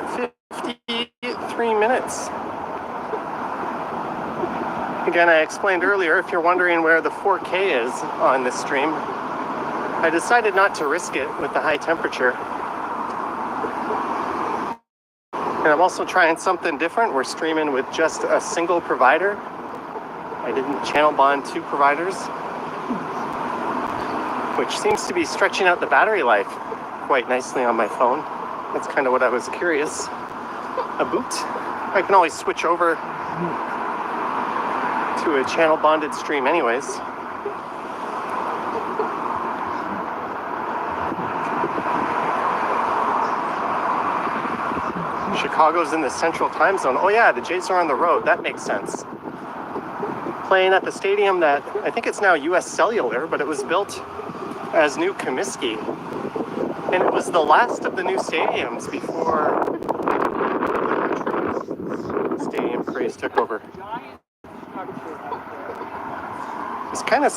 53 minutes. Again, I explained earlier, if you're wondering where the 4K is on this stream, I decided not to risk it with the high temperature. And I'm also trying something different. We're streaming with just a single provider. I didn't channel bond 2 providers, which seems to be stretching out the battery life quite nicely on my phone. That's kind of what I was curious about. I can always switch over to a channel bonded stream anyways. Chicago's in the central time zone. Oh yeah, the Jays are on the road. That makes sense. Playing at the stadium that, I think it's now US Cellular, but it was built as New Comiskey. And it was the last of the new stadiums before the stadium craze took over. It's kind of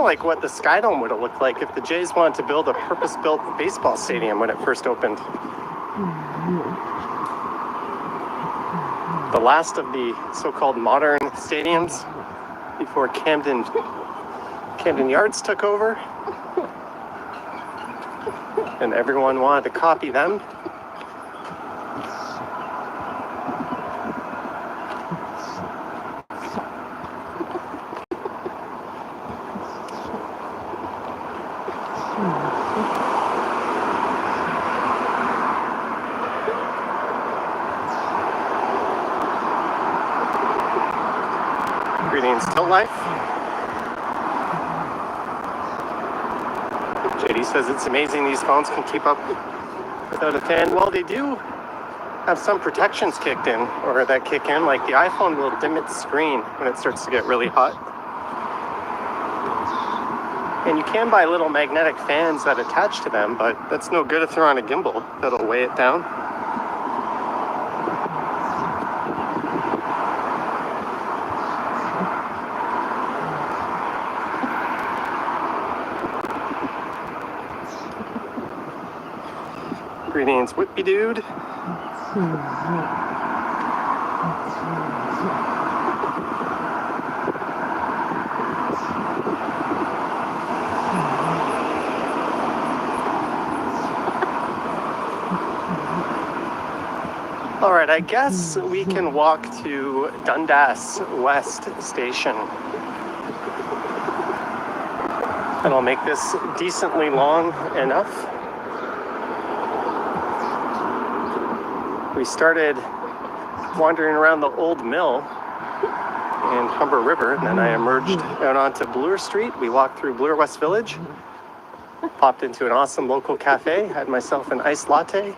like what the Skydome would have looked like if the Jays wanted to build a purpose-built baseball stadium when it first opened. The last of the so-called modern stadiums before Camden Yards took over, and everyone wanted to copy them. Greetings, Still Life. JD says it's amazing these phones can keep up the without a fan. Well, they do have some protections kicked in, or that kick in, like the iPhone will dim its screen when it starts to get really hot. And you can buy little magnetic fans that attach to them, but that's no good if they're on a gimbal. That'll weigh it down. Greetings, Whippy Dude. All right, I guess we can walk to Dundas West Station. And I'll make this decently long enough. We started wandering around the old mill in Humber River, and then I emerged out onto Bloor Street. We walked through Bloor West Village, popped into an awesome local cafe, had myself an iced latte.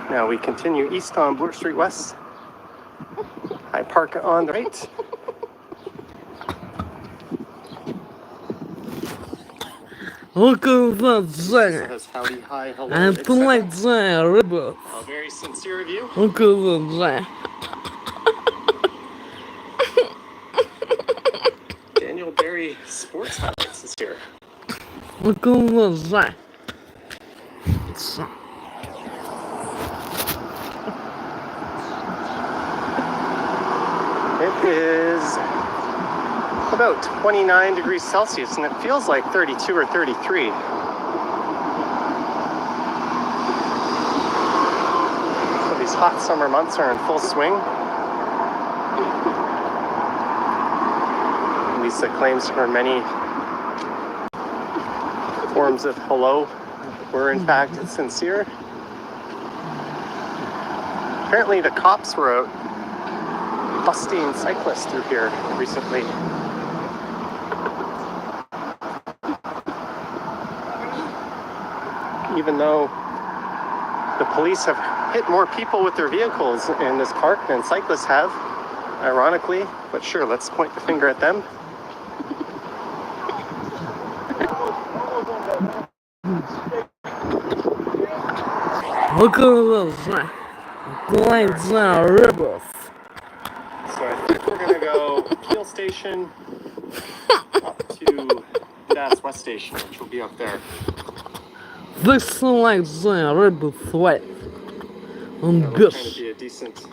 Now we continue east on Bloor Street West. I park on the right. Look at that, Женя. Says howdy, hi, hello, I etc. like Женя, ребят. A very sincere of you. Look at that, Женя. Daniel Berry Sports Highlights is here. Look at that, Женя. It is about 29 degrees Celsius, and it feels like 32 or 33. So these hot summer months are in full swing. Lisa claims her many forms of hello were in fact sincere. Apparently the cops were out busting cyclists through here recently. Even though the police have hit more people with their vehicles in this park than cyclists have, ironically, but sure, let's point the finger at them. Look at that, Женя. Like that, rebels. So I think we're gonna go Peel Station up to Das West Station, which will be up there. This like the rebels white. On That looks beach. to be a decent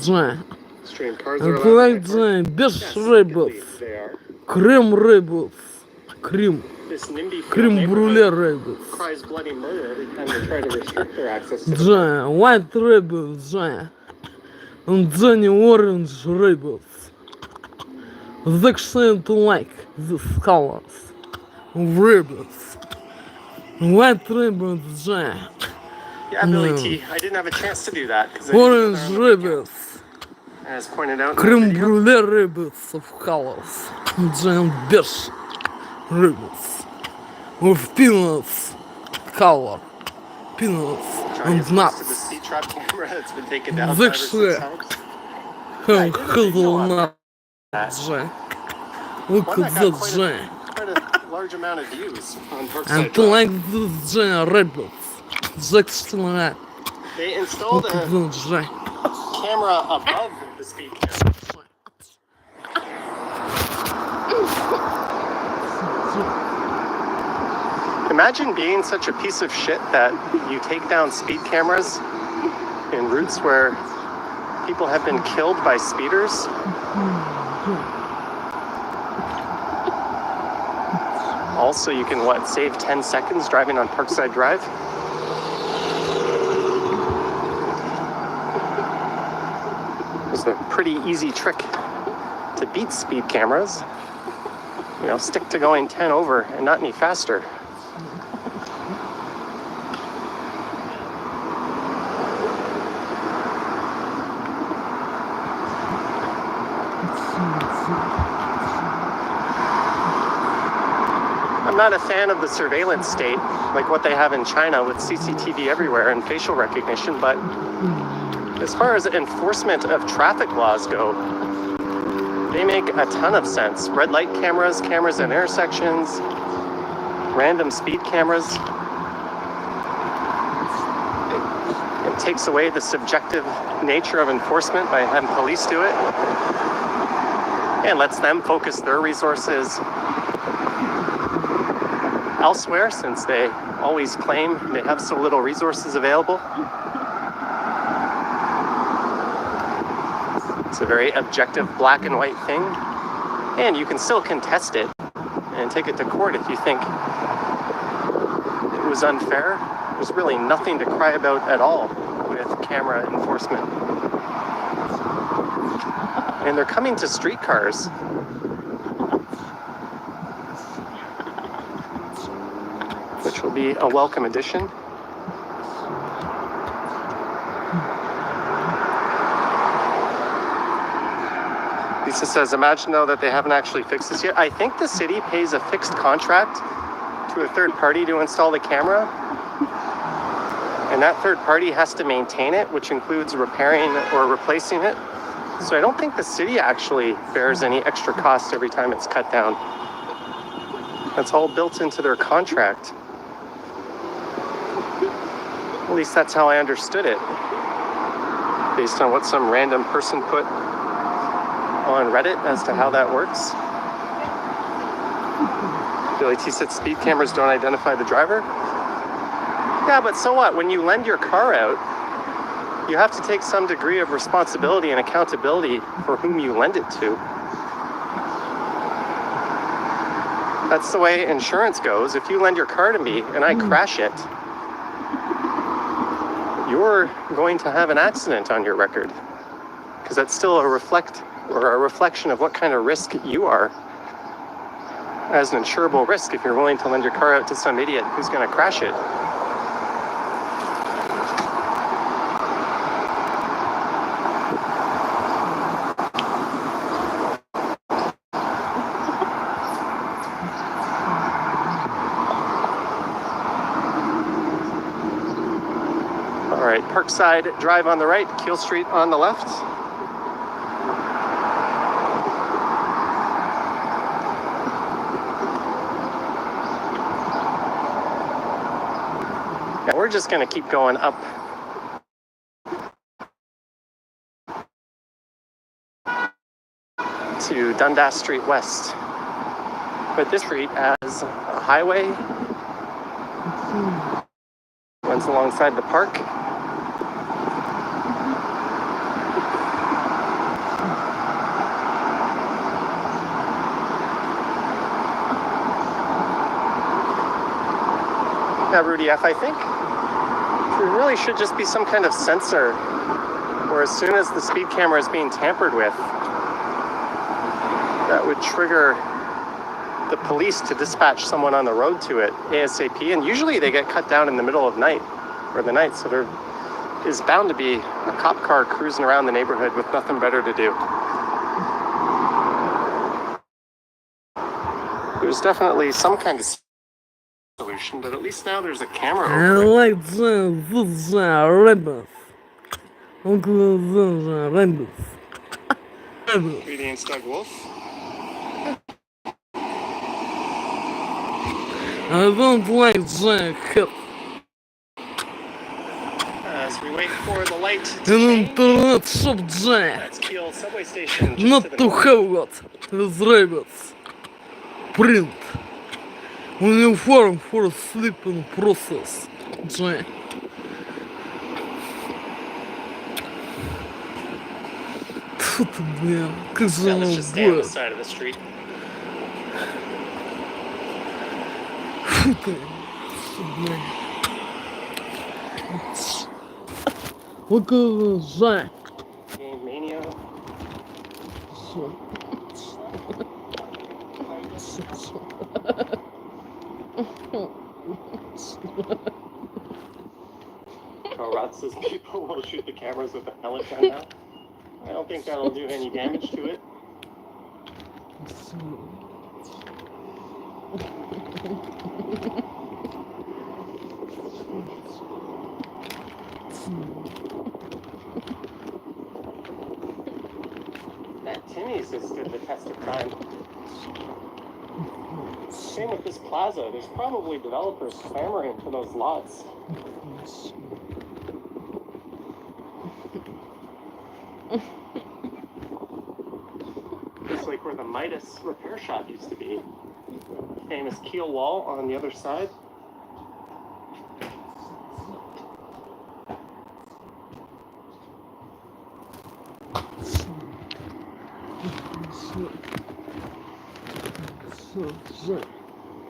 Женя. stream. Cars are And allowed like in my park. the beach Yes, rebels. indeed, they are. Cream rebels. Cream. This NIMBY field Cream brulee neighborhood rebels. cries bloody murder every time they try to restrict their access to the Женя. White rebels, Женя. And Johnny orange rebels. The accent like the colors. Rebels. White rebels, Женя. Yeah, Billy No. T. I didn't have a chance to do that because Orange rebels. as pointed out in Cream the video. brulee rebels of colors. Giant beige rebels. With peanuts color. Peanuts Johnny and is close to the nuts. speed trap camera that's been taken down The 5 or 6 shit. times. Hazelnut. That Женя. Look one at that that, got Женя. quite a large amount of views on Parkside And Drive. like this, Женя, rebels. That's right. They installed Look at a that, Женя. camera above the speed camera. Imagine being such a piece of shit that you take down speed cameras in routes where people have been killed by speeders. Also, you can, what, save 10 seconds driving on Parkside Drive? It's a pretty easy trick to beat speed cameras. You know, stick to going 10 over and not any faster. I'm not a fan of the surveillance state, like what they have in China with CCTV everywhere and facial recognition, but as far as enforcement of traffic laws go, they make a ton of sense. Red light cameras, cameras in intersections, random speed cameras. It takes away the subjective nature of enforcement by having police do it, and lets them focus their resources elsewhere, since they always claim they have so little resources available. It's a very objective black and white thing, and you can still contest it and take it to court if you think it was unfair. There's really nothing to cry about at all with camera enforcement. And they're coming to streetcars. Which will be a welcome addition. Lisa says, imagine though that they haven't actually fixed this yet. I think the city pays a fixed contract to a third party to install the camera. And that third party has to maintain it, which includes repairing or replacing it. So I don't think the city actually bears any extra cost every time it's cut down. That's all built into their contract. At least that's how I understood it, based on what some random person put on Reddit as to how that works. Billy T said speed cameras don't identify the driver. Yeah, but so what? When you lend your car out, you have to take some degree of responsibility and accountability for whom you lend it to. That's the way insurance goes. If you lend your car to me and I crash it, you're going to have an accident on your record, because that's still a reflection of what kind of risk you are as an insurable risk if you're willing to lend your car out to some idiot who's going to crash it. Parkside Drive on the right, Keel Street on the left. Yeah, we're just going to keep going up to Dundas Street West. But this street as a highway runs alongside the park. Yeah, Rudy F, I think there really should just be some kind of sensor where as soon as the speed camera is being tampered with, that would trigger the police to dispatch someone on the road to it ASAP. And usually they get cut down in the middle of night or the night, so there is bound to be a cop car cruising around the neighborhood with nothing better to do. There's definitely some kind of solution, but at least now there's a camera over it. Greetings, Doug Wolf. I don't like Jack. As we wait for the light to In change, internet shop Jack. that's Keel subway station just Not to the to north. have what? With rabbits. Print. Uniform for sleeping process. Jack. Тут, блин, как же Yeah, оно let's just stay on the будет. side of the street. Фу ты, блин. Вот это Жак. Game Mania. Rod says people will shoot the cameras with a pellet gun now. I don't think that'll do any damage to it. same with this plaza. There's probably developers clamoring for those lots. It's like where the Midas repair shop used to be. Famous keel wall on the other side.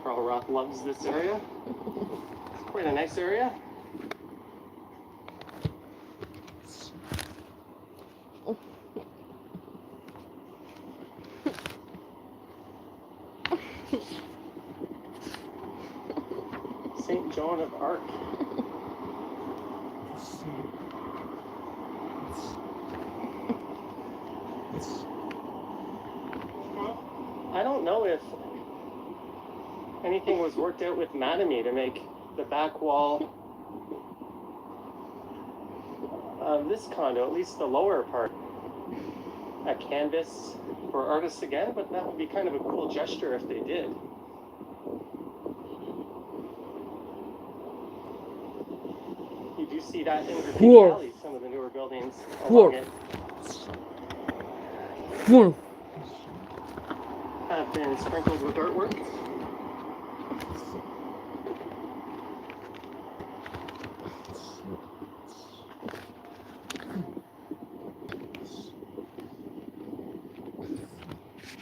Carl Roth loves this area. It's quite a nice area. St. John of Arc. I don't know if anything was worked out with Mattamy to make the back wall of this condo, at least the lower part, a canvas for artists again, but that would be kind of a cool gesture if they did. You do see that in Graffiti Whoa. Alley, some of the newer buildings Whoa. along it Вон. have been sprinkled with artwork.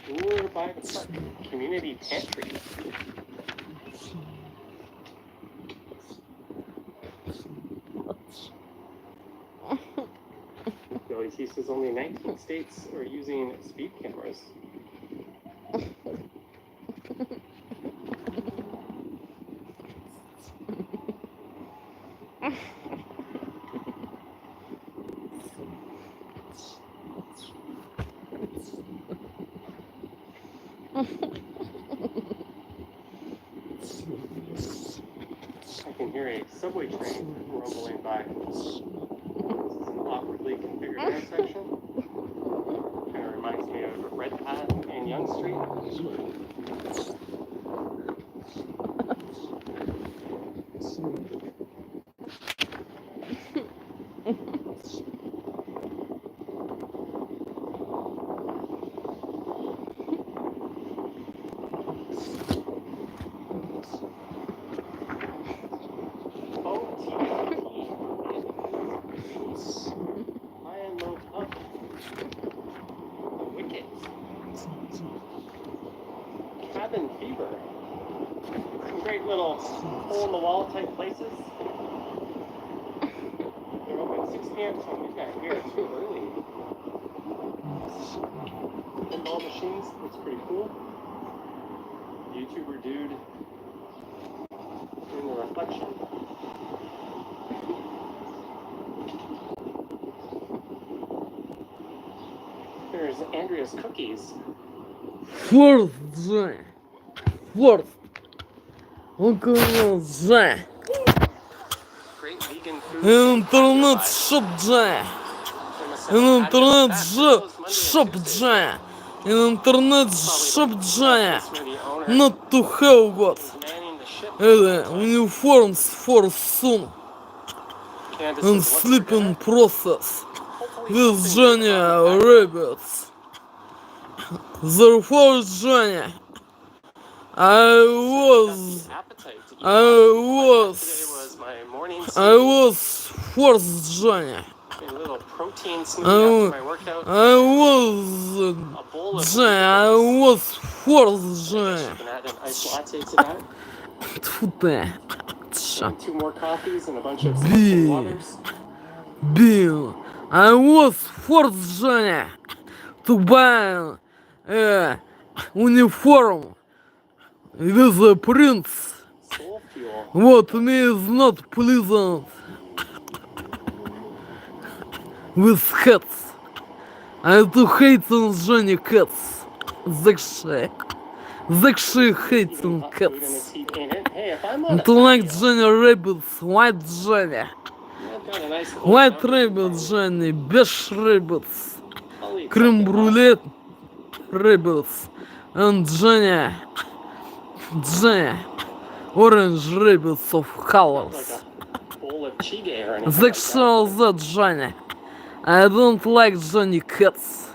Ooh, by the park. Community pantry. He says only 19 states are using speed cameras. I can hear a subway train rumbling by. This is an awkwardly configured intersection. Kind of reminds me of Red Hat and Young Street. Cabin fever. Some great little hole-in-the-wall type places. They're open 6 p.m. till midnight. We are too early. Pinball machines, looks pretty cool. YouTuber dude in the reflection. There's Andrea's Cookies. Форс, Джай. Форс. Около Джай. Great vegan food. Интернет-шоп Джай. Интернет-шоп Джай. Интернет-шоп Джай. Not to have got. Это uniforms for soon. And sleeping process. With Johnny Rabbits. Therefore, Johnny, I was forced, Johnny. I was forced, Johnny. Тьфу ты. Two more coffees and a bunch of sparkling waters. Bill, I was forced, Johnny, to buy uniform with a prince. Soul fuel. What me is not pleasant with cats. I do hate on Johnny cats. Zakshi hates on Food and cats. its heat in it. Hey, if I'm on a Don't like patio, Johnny rabbits, white Johnny. I've got a nice cold White coffee. rabbits, Johnny, beige rabbits, I'll eat creme something brulee rabbits, and Johnny, Johnny, orange rabbits of colors. Bowl of chige or anything. Sexual that Johnny. I don't like Johnny cats.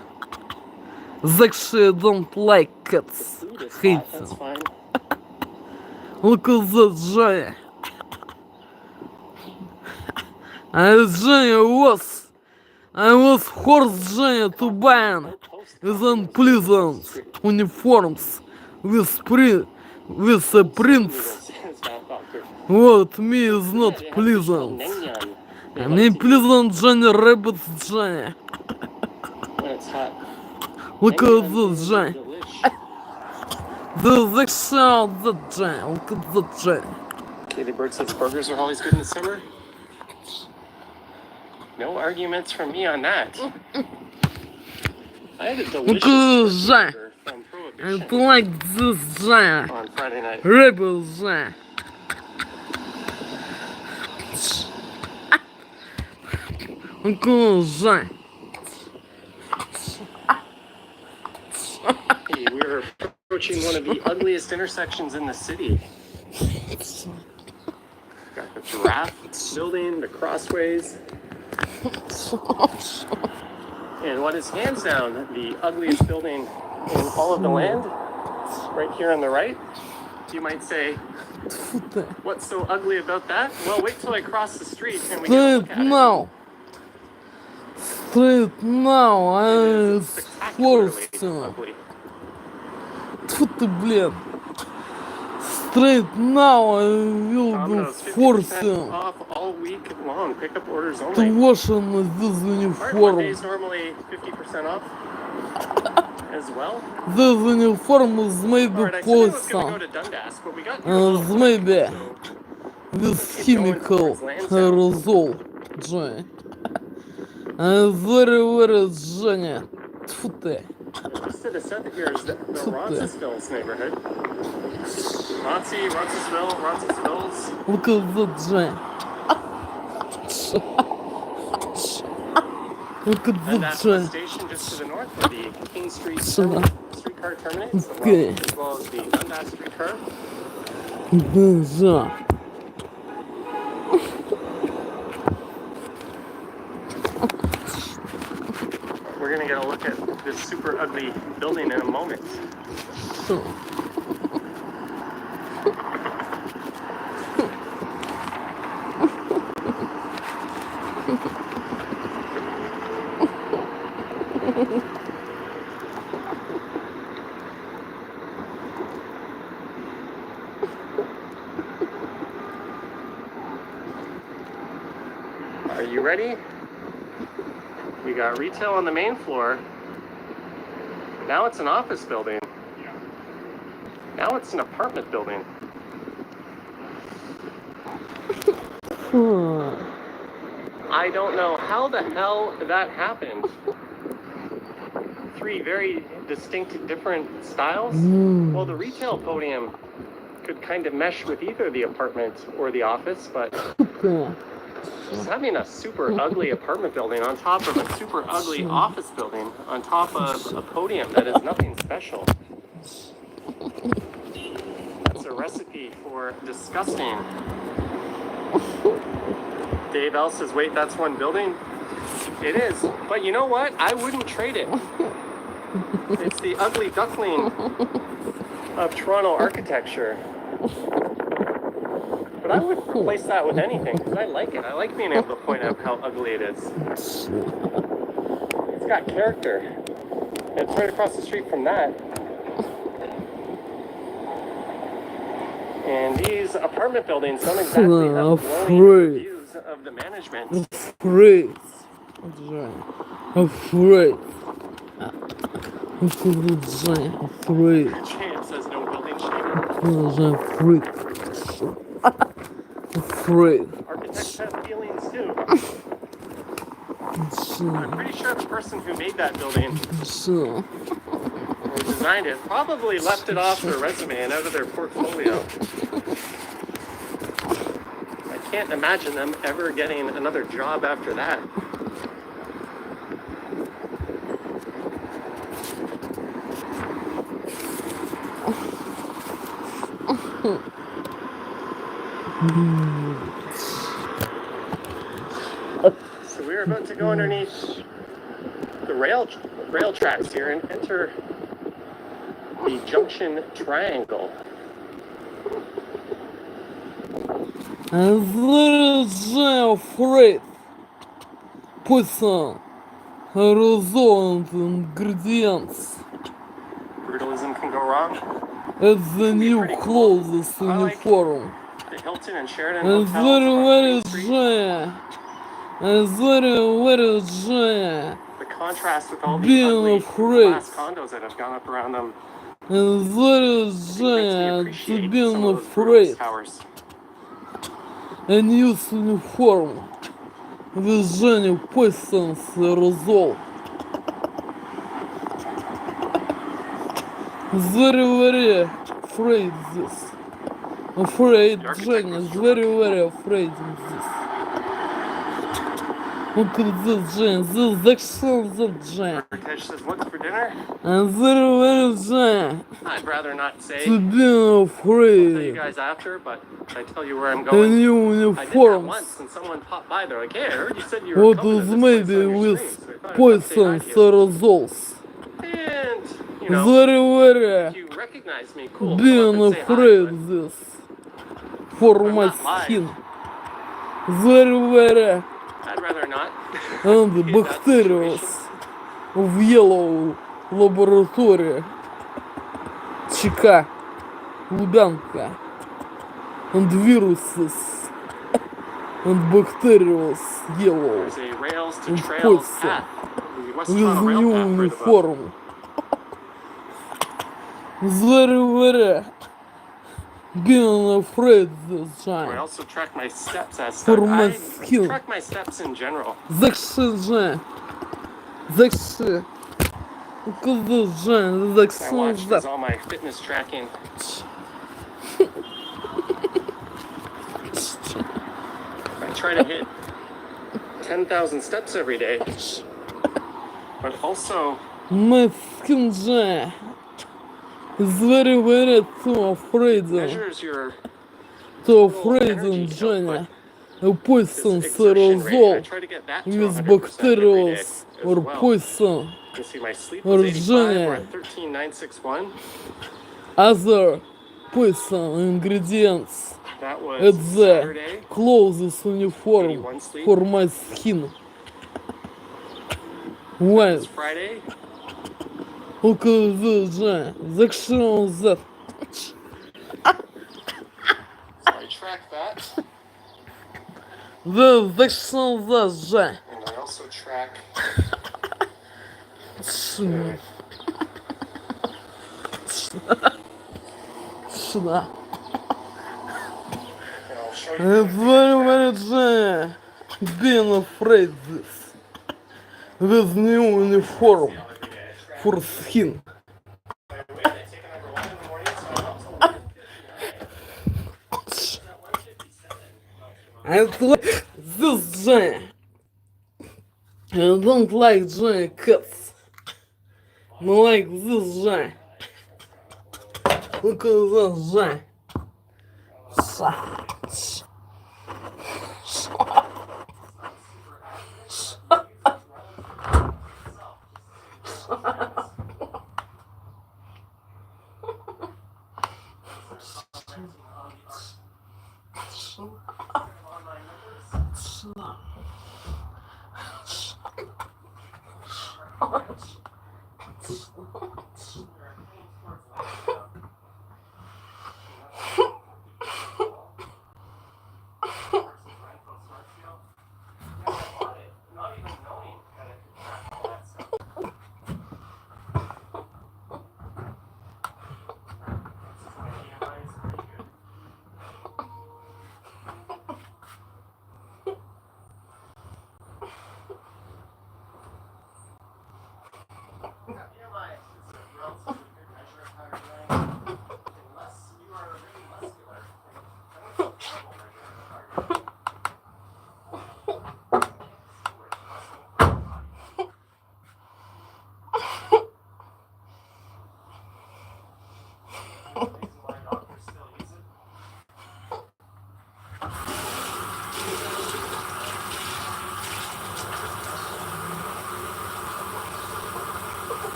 Actually, don't like cats. Food is Hate hot, that's them. fine. Look at that Johnny. I was forced Johnny to ban with unpleasant uniforms with a prince. What me is not pleasant. Me pleasant Johnny Rabbit's Johnny. When it's hot. Look at this Johnny. The sound that Johnny. Look at that Johnny. Katie Bird says burgers are always good in the summer. No arguments from me on that. I had a Look delicious at burger from I Prohibition like this Johnny. on Friday night. Rebel Johnny. Look at Johnny. Hey, we were approaching one of the ugliest intersections in the city. Got the giraffe building, the crossways, and what is hands down the ugliest building in all of the land, right here on the right. You might say, what's so ugly about that? Well, wait till I cross the street and we get a look Straight at it. now. Straight now. It I is spectacularly forced him. ugly. Тьфу ты, блин. Straight now I will be Domino's 50% forcing off all week long. Pickup orders to only. wash on this Aren't uniform. Mondays normally 50% off as well? This uniform is made Alright, I of said I was going to go poison. to Dundas, but we got here a little late, Maybe so with chemical aerosol, Johnny. Very Johnny. Тьфу ты. just to the south here is the Roncesvalles neighborhood. Roncesvalles. Look at that Johnny. Look at And that that's the Johnny. station just to the north where the King Street streetcar terminates, Okay. as well as the Dundas streetcar. Да. We're going to get a look at this super ugly building in a moment. Are you ready? We got retail on the main floor. Now it's an office building. Now it's an apartment building. I don't know how the hell that happened. Three very distinct different styles. Well, the retail podium could kind of mesh with either the apartment or the office, but just having a super ugly apartment building on top of a super ugly office building on top of a podium that is nothing special. That's a recipe for disgusting. Dave L says, wait, that's one building? It is, but you know what? I wouldn't trade it. It's the ugly duckling of Toronto architecture. But I would replace that with anything, because I like it. I like being able to point out how ugly it is. It's got character. And it's right across the street from that. And these apartment buildings don't exactly have glowing reviews of the management. Afraid. Afraid. Afraid. James says no building shame. Afraid. Afraid. Architects have feelings too. I'm pretty sure the person who made that building or designed it probably left it off their resume and out of their portfolio. I can't imagine them ever getting another job after that. So we're about to go underneath the rail tracks here and enter the Junction Triangle. Заряжаю Фрейд. Poison. Resolved ingredients. Brutalism can go wrong. It's the new clothes uniform. The Hilton and Sheridan It's hotels on very Main Street. giant. It's very giant. The contrast with all the Being ugly afraid. glass condos that have gone up around them It's very makes me giant to appreciate being some of those afraid. Brutalist towers. A new uniform. Движение Poison's Resolve. Very afraid this. Afraid, Женя, very afraid of this. Look at this, Женя, this action, this Женя. Ritesh says, what's for dinner? And very Женя, I'd rather not say. to be I'll tell you afraid. guys after, but I tell you where I'm A going. new I did that uniforms. once, and someone popped by. They're like, "Hey, I heard you said you were What coming to is this place maybe on your with stream, so I thought I'd come say hi Poison's to you." results. And you know, Very if you recognize me, cool. Come being up and say hi, afraid but this. For I'm my not live. skin. Very I'd rather not. and be in that bacterias situation. в yellow laboratory. ЧК. Лубянка. And viruses. And bacterias yellow. There's a rails to And trails Poison. path. The West With Toronto rail new path right above. uniform. Very being afraid this I time. also track my steps as For such. my I skin. track my steps in general. Закши, Жень. Закши. Куда, Жень? My Закши, watch does Жень. all my fitness tracking. I try to hit 10,000 steps every day, but also My skin, Жень. Is very too afraid. measures your Too total afraid, energy Женя. output. A poison This exertion rate, I resolve. try to get that to With 100% every day bacterias as or well. poison. You can see my sleep or was 85, we're Женя. at 13,961. Other poison ingredients. That was It's the Saturday. closest uniform 81 sleep. for my skin. Why? It's Friday. Look at this, Жень. Закши that. So I track that, Закши that, Жень. and I also track Шна. and I'll show you. Very Жень. Being afraid this. With new uniform for skin. I like this Jane. I don't like Jane cats. I like this Jane. Look at this Jane.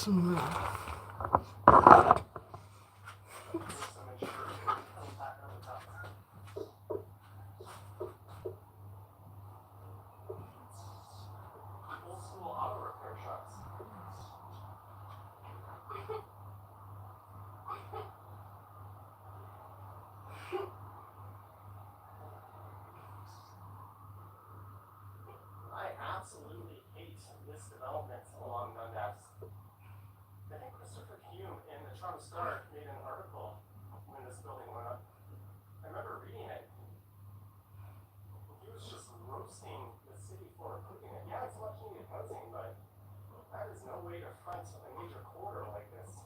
Old school auto repair shops. I absolutely hate this development along Dundas. I think Christopher Hume in the Toronto Star made an article when this building went up. I remember reading it. He was just roasting the city for approving it. Yeah, it's much needed housing, but that is no way to front a major corridor like this.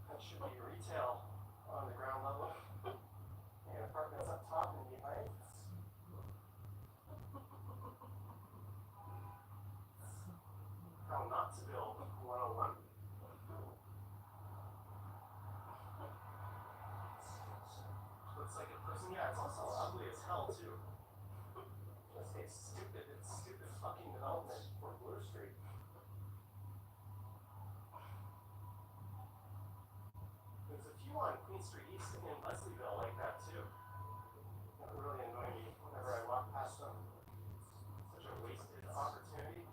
That should be retail on the ground level and apartments up top and behind. How not to build 101. Looks like a person. Yeah, it's also ugly as hell too. It's stupid. It's stupid fucking development for Bloor Street. There's a few on Queen Street East in Leslieville like that too. That really annoy me whenever I walk past them. Such a wasted opportunity.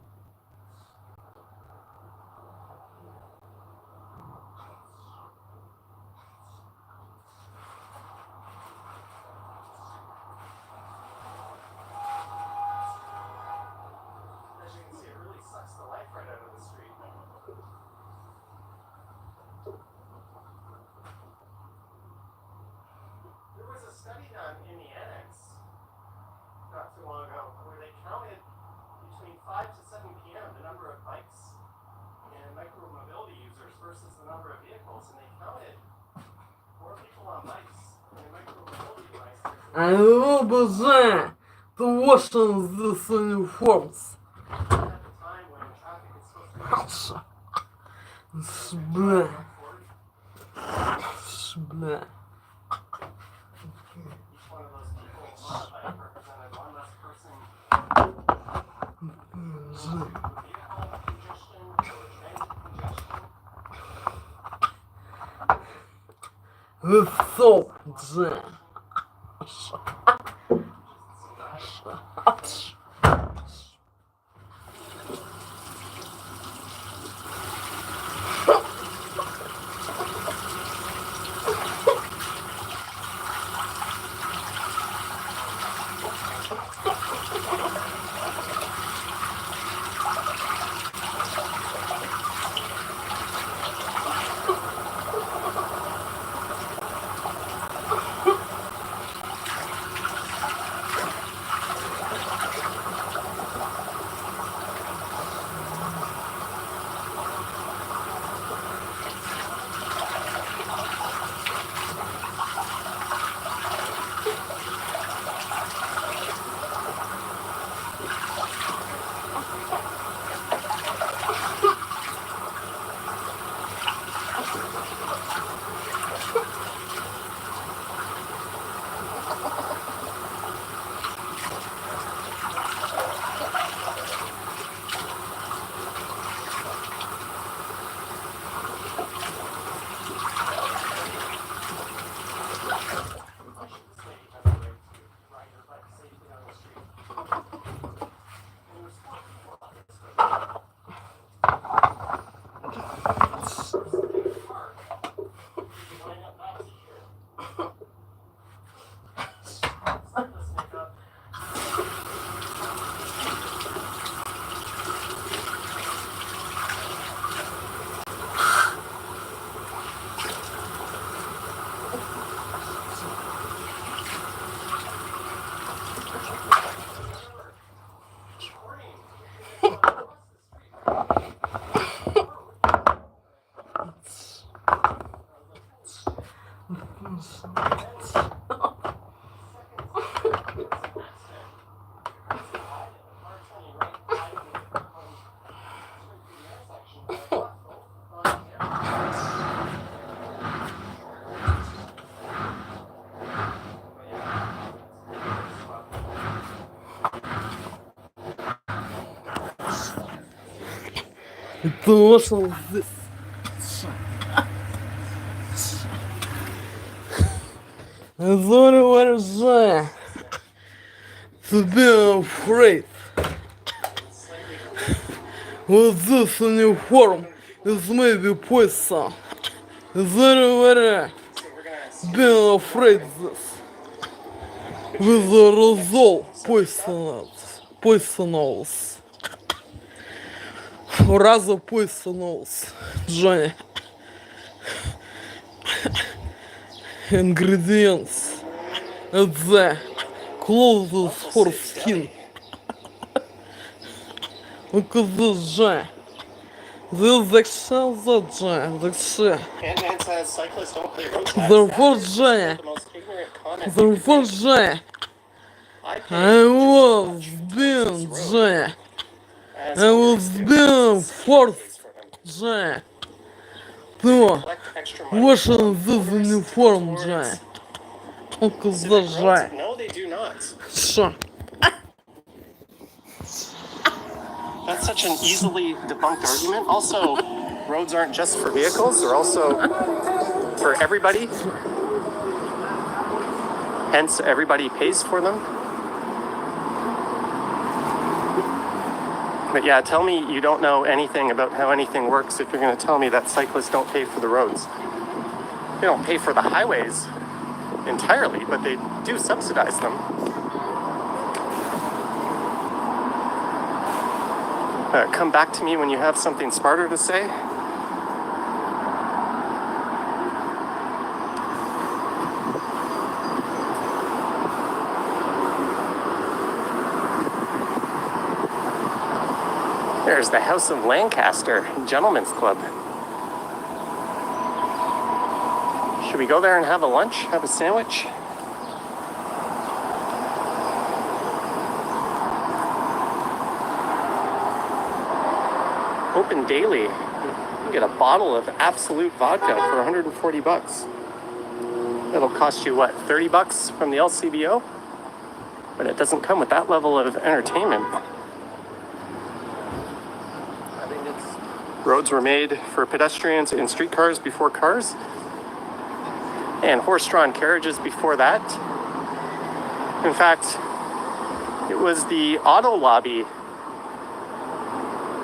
As you can see, it really sucks the life right out of the street. There was a study done in the annex not too long ago where they counted between 5 to 7 p.m. the number of bikes and micromobility users versus the number of vehicles, and they counted more people on bikes and micromobility devices Алло, боже! The Washington this uniforms. at the time when traffic is supposed to be Бля, forward. бля. Each one of those people on a bike represented one less person vehicle congestion or transit congestion. Лицо, Джем. It was this. Заражая. To be afraid. With this uniform is maybe poison. Заражая. Being afraid this. With the result poisonous. Rather poisonous. Johnny. Ingredients at the closest for skin. Look at this Johnny. This is Johnny. Ant-Man says cyclists don't play road tax. Therefore, That is Johnny. the most ignorant comment. Therefore, Johnny. I pay I was just as much being towards this road Johnny. as I was others do. being It's forced pays for them. Johnny. To Collect extra money washing from this motorists uniform towards Johnny. Look at civic this roads. Johnny. No, they do not. Sure. That's such an easily debunked argument. Also, roads aren't just for vehicles, they're also for everybody. Hence, everybody pays for them. But yeah, tell me you don't know anything about how anything works if you're going to tell me that cyclists don't pay for the roads. They don't pay for the highways entirely, but they do subsidize them. Come back to me when you have something smarter to say. There's the House of Lancaster Gentlemen's Club. Should we go there and have a lunch, have a sandwich? Open daily. You get a bottle of Absolute vodka for 140 bucks. That'll cost you what, 30 bucks from the LCBO? But it doesn't come with that level of entertainment. Roads were made for pedestrians and streetcars before cars, and horse-drawn carriages before that. In fact, it was the auto lobby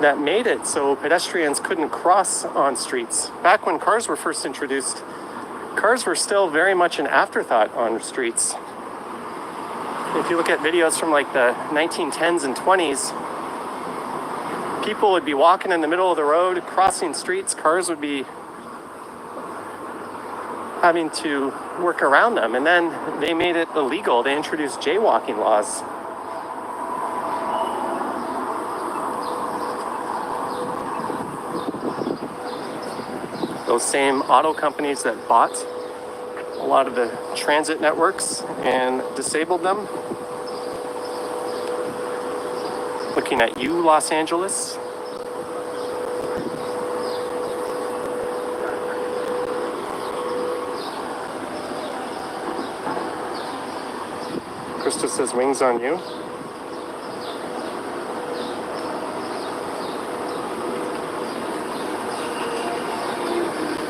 that made it so pedestrians couldn't cross on streets. Back when cars were first introduced, cars were still very much an afterthought on streets. If you look at videos from like the 1910s and 20s, people would be walking in the middle of the road, crossing streets. Cars would be having to work around them. And then they made it illegal. They introduced jaywalking laws. Those same auto companies that bought a lot of the transit networks and disabled them. Looking at you, Los Angeles. Krista says wings on you.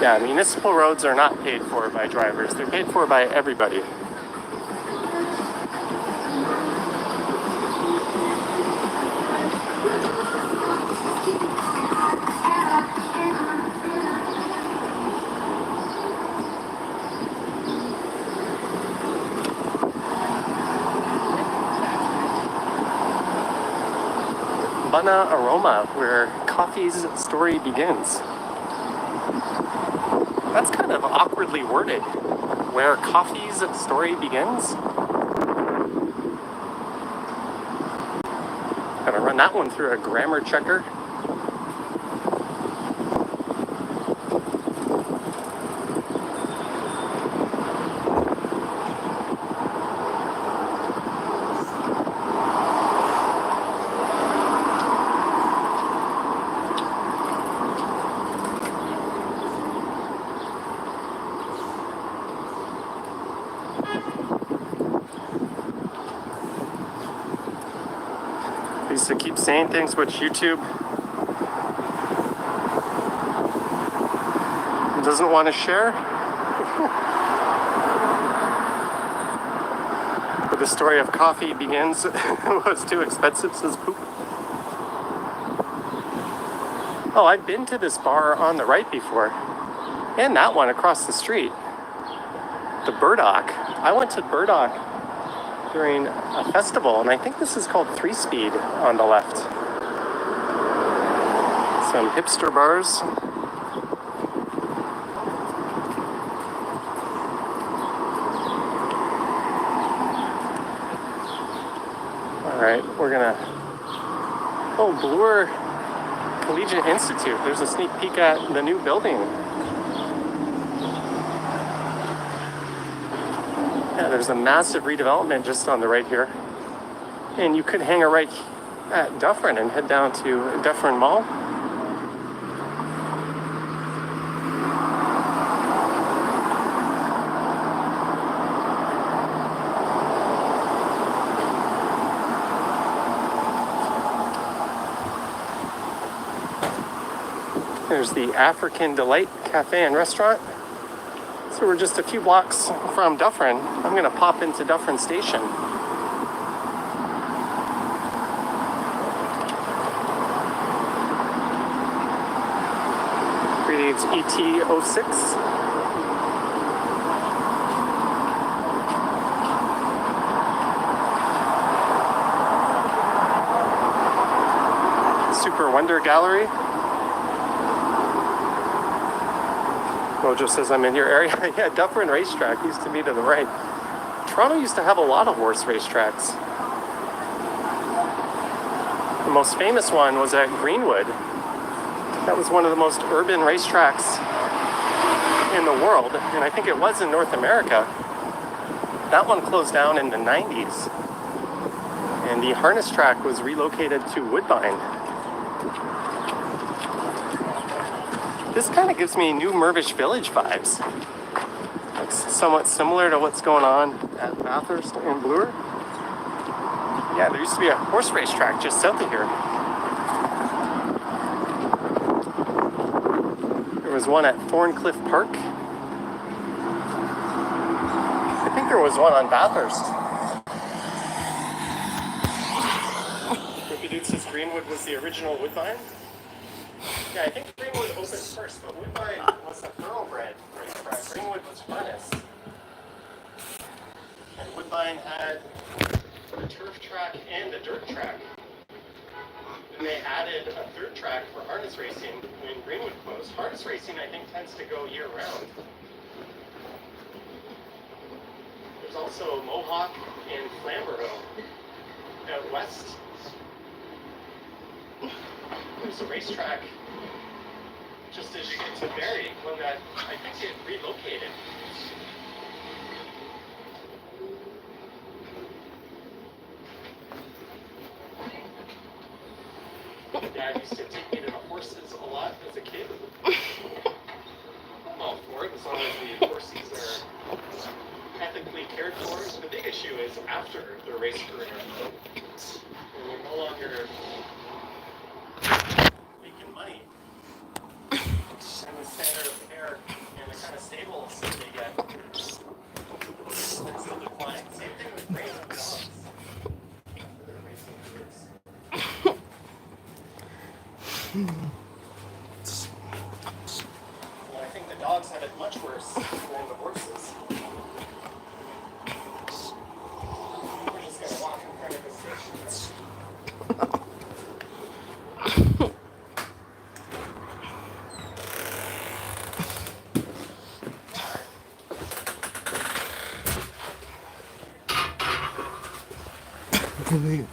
Yeah, municipal roads are not paid for by drivers. They're paid for by everybody. Bana Aroma, where coffee's story begins. That's kind of awkwardly worded. Where coffee's story begins? Gotta run that one through a grammar checker. I used to keep saying things which YouTube doesn't want to share. the story of coffee begins. It was too expensive, says Poop. Oh, I've been to this bar on the right before. And that one across the street. The Burdock. I went to Burdock during a festival, and I think this is called 3 Speed on the left. Some hipster bars. All right, we're gonna, oh, Bloor Collegiate Institute. There's a sneak peek at the new building. Yeah, there's a massive redevelopment just on the right here. And you could hang a right at Dufferin and head down to Dufferin Mall. There's the African Delight Cafe and Restaurant. So we're just a few blocks from Dufferin. I'm gonna pop into Dufferin Station. Predates ET06. Super Wonder Gallery. Mojo says I'm in your area. Yeah, Dufferin Racetrack used to be to the right. Toronto used to have a lot of horse racetracks. The most famous one was at Greenwood. That was one of the most urban racetracks in the world, and I think it was in North America. That one closed down in the 90s. And the harness track was relocated to Woodbine. This kind of gives me New Mirvish Village vibes. It's somewhat similar to what's going on at Bathurst and Bloor. Yeah, there used to be a horse race track just south of here. There was one at Thorncliffe Park. I think there was one on Bathurst. Cookie Dude says Greenwood was the original Woodbine. Yeah, I think Greenwood opened first, but Woodbine was a thoroughbred racetrack. Greenwood was harness. And Woodbine had the turf track and the dirt track. And they added a third track for harness racing when Greenwood closed. Harness racing, I think, tends to go year-round. There's also Mohawk and Flamborough out west. There's a racetrack just as you get to Barrie, one that I think it relocated. Dad used to take me to the horses a lot as a kid. I'm all for it as long as the horses are ethically cared for. The big issue is after the race career. And we're no longer making money. And the standard of care and the kind of stables that they get is still declining. Same thing with racing dogs. They're racing groups. Well, I think the dogs have it much worse than the horses. We're just going to walk in front of the station. Блин.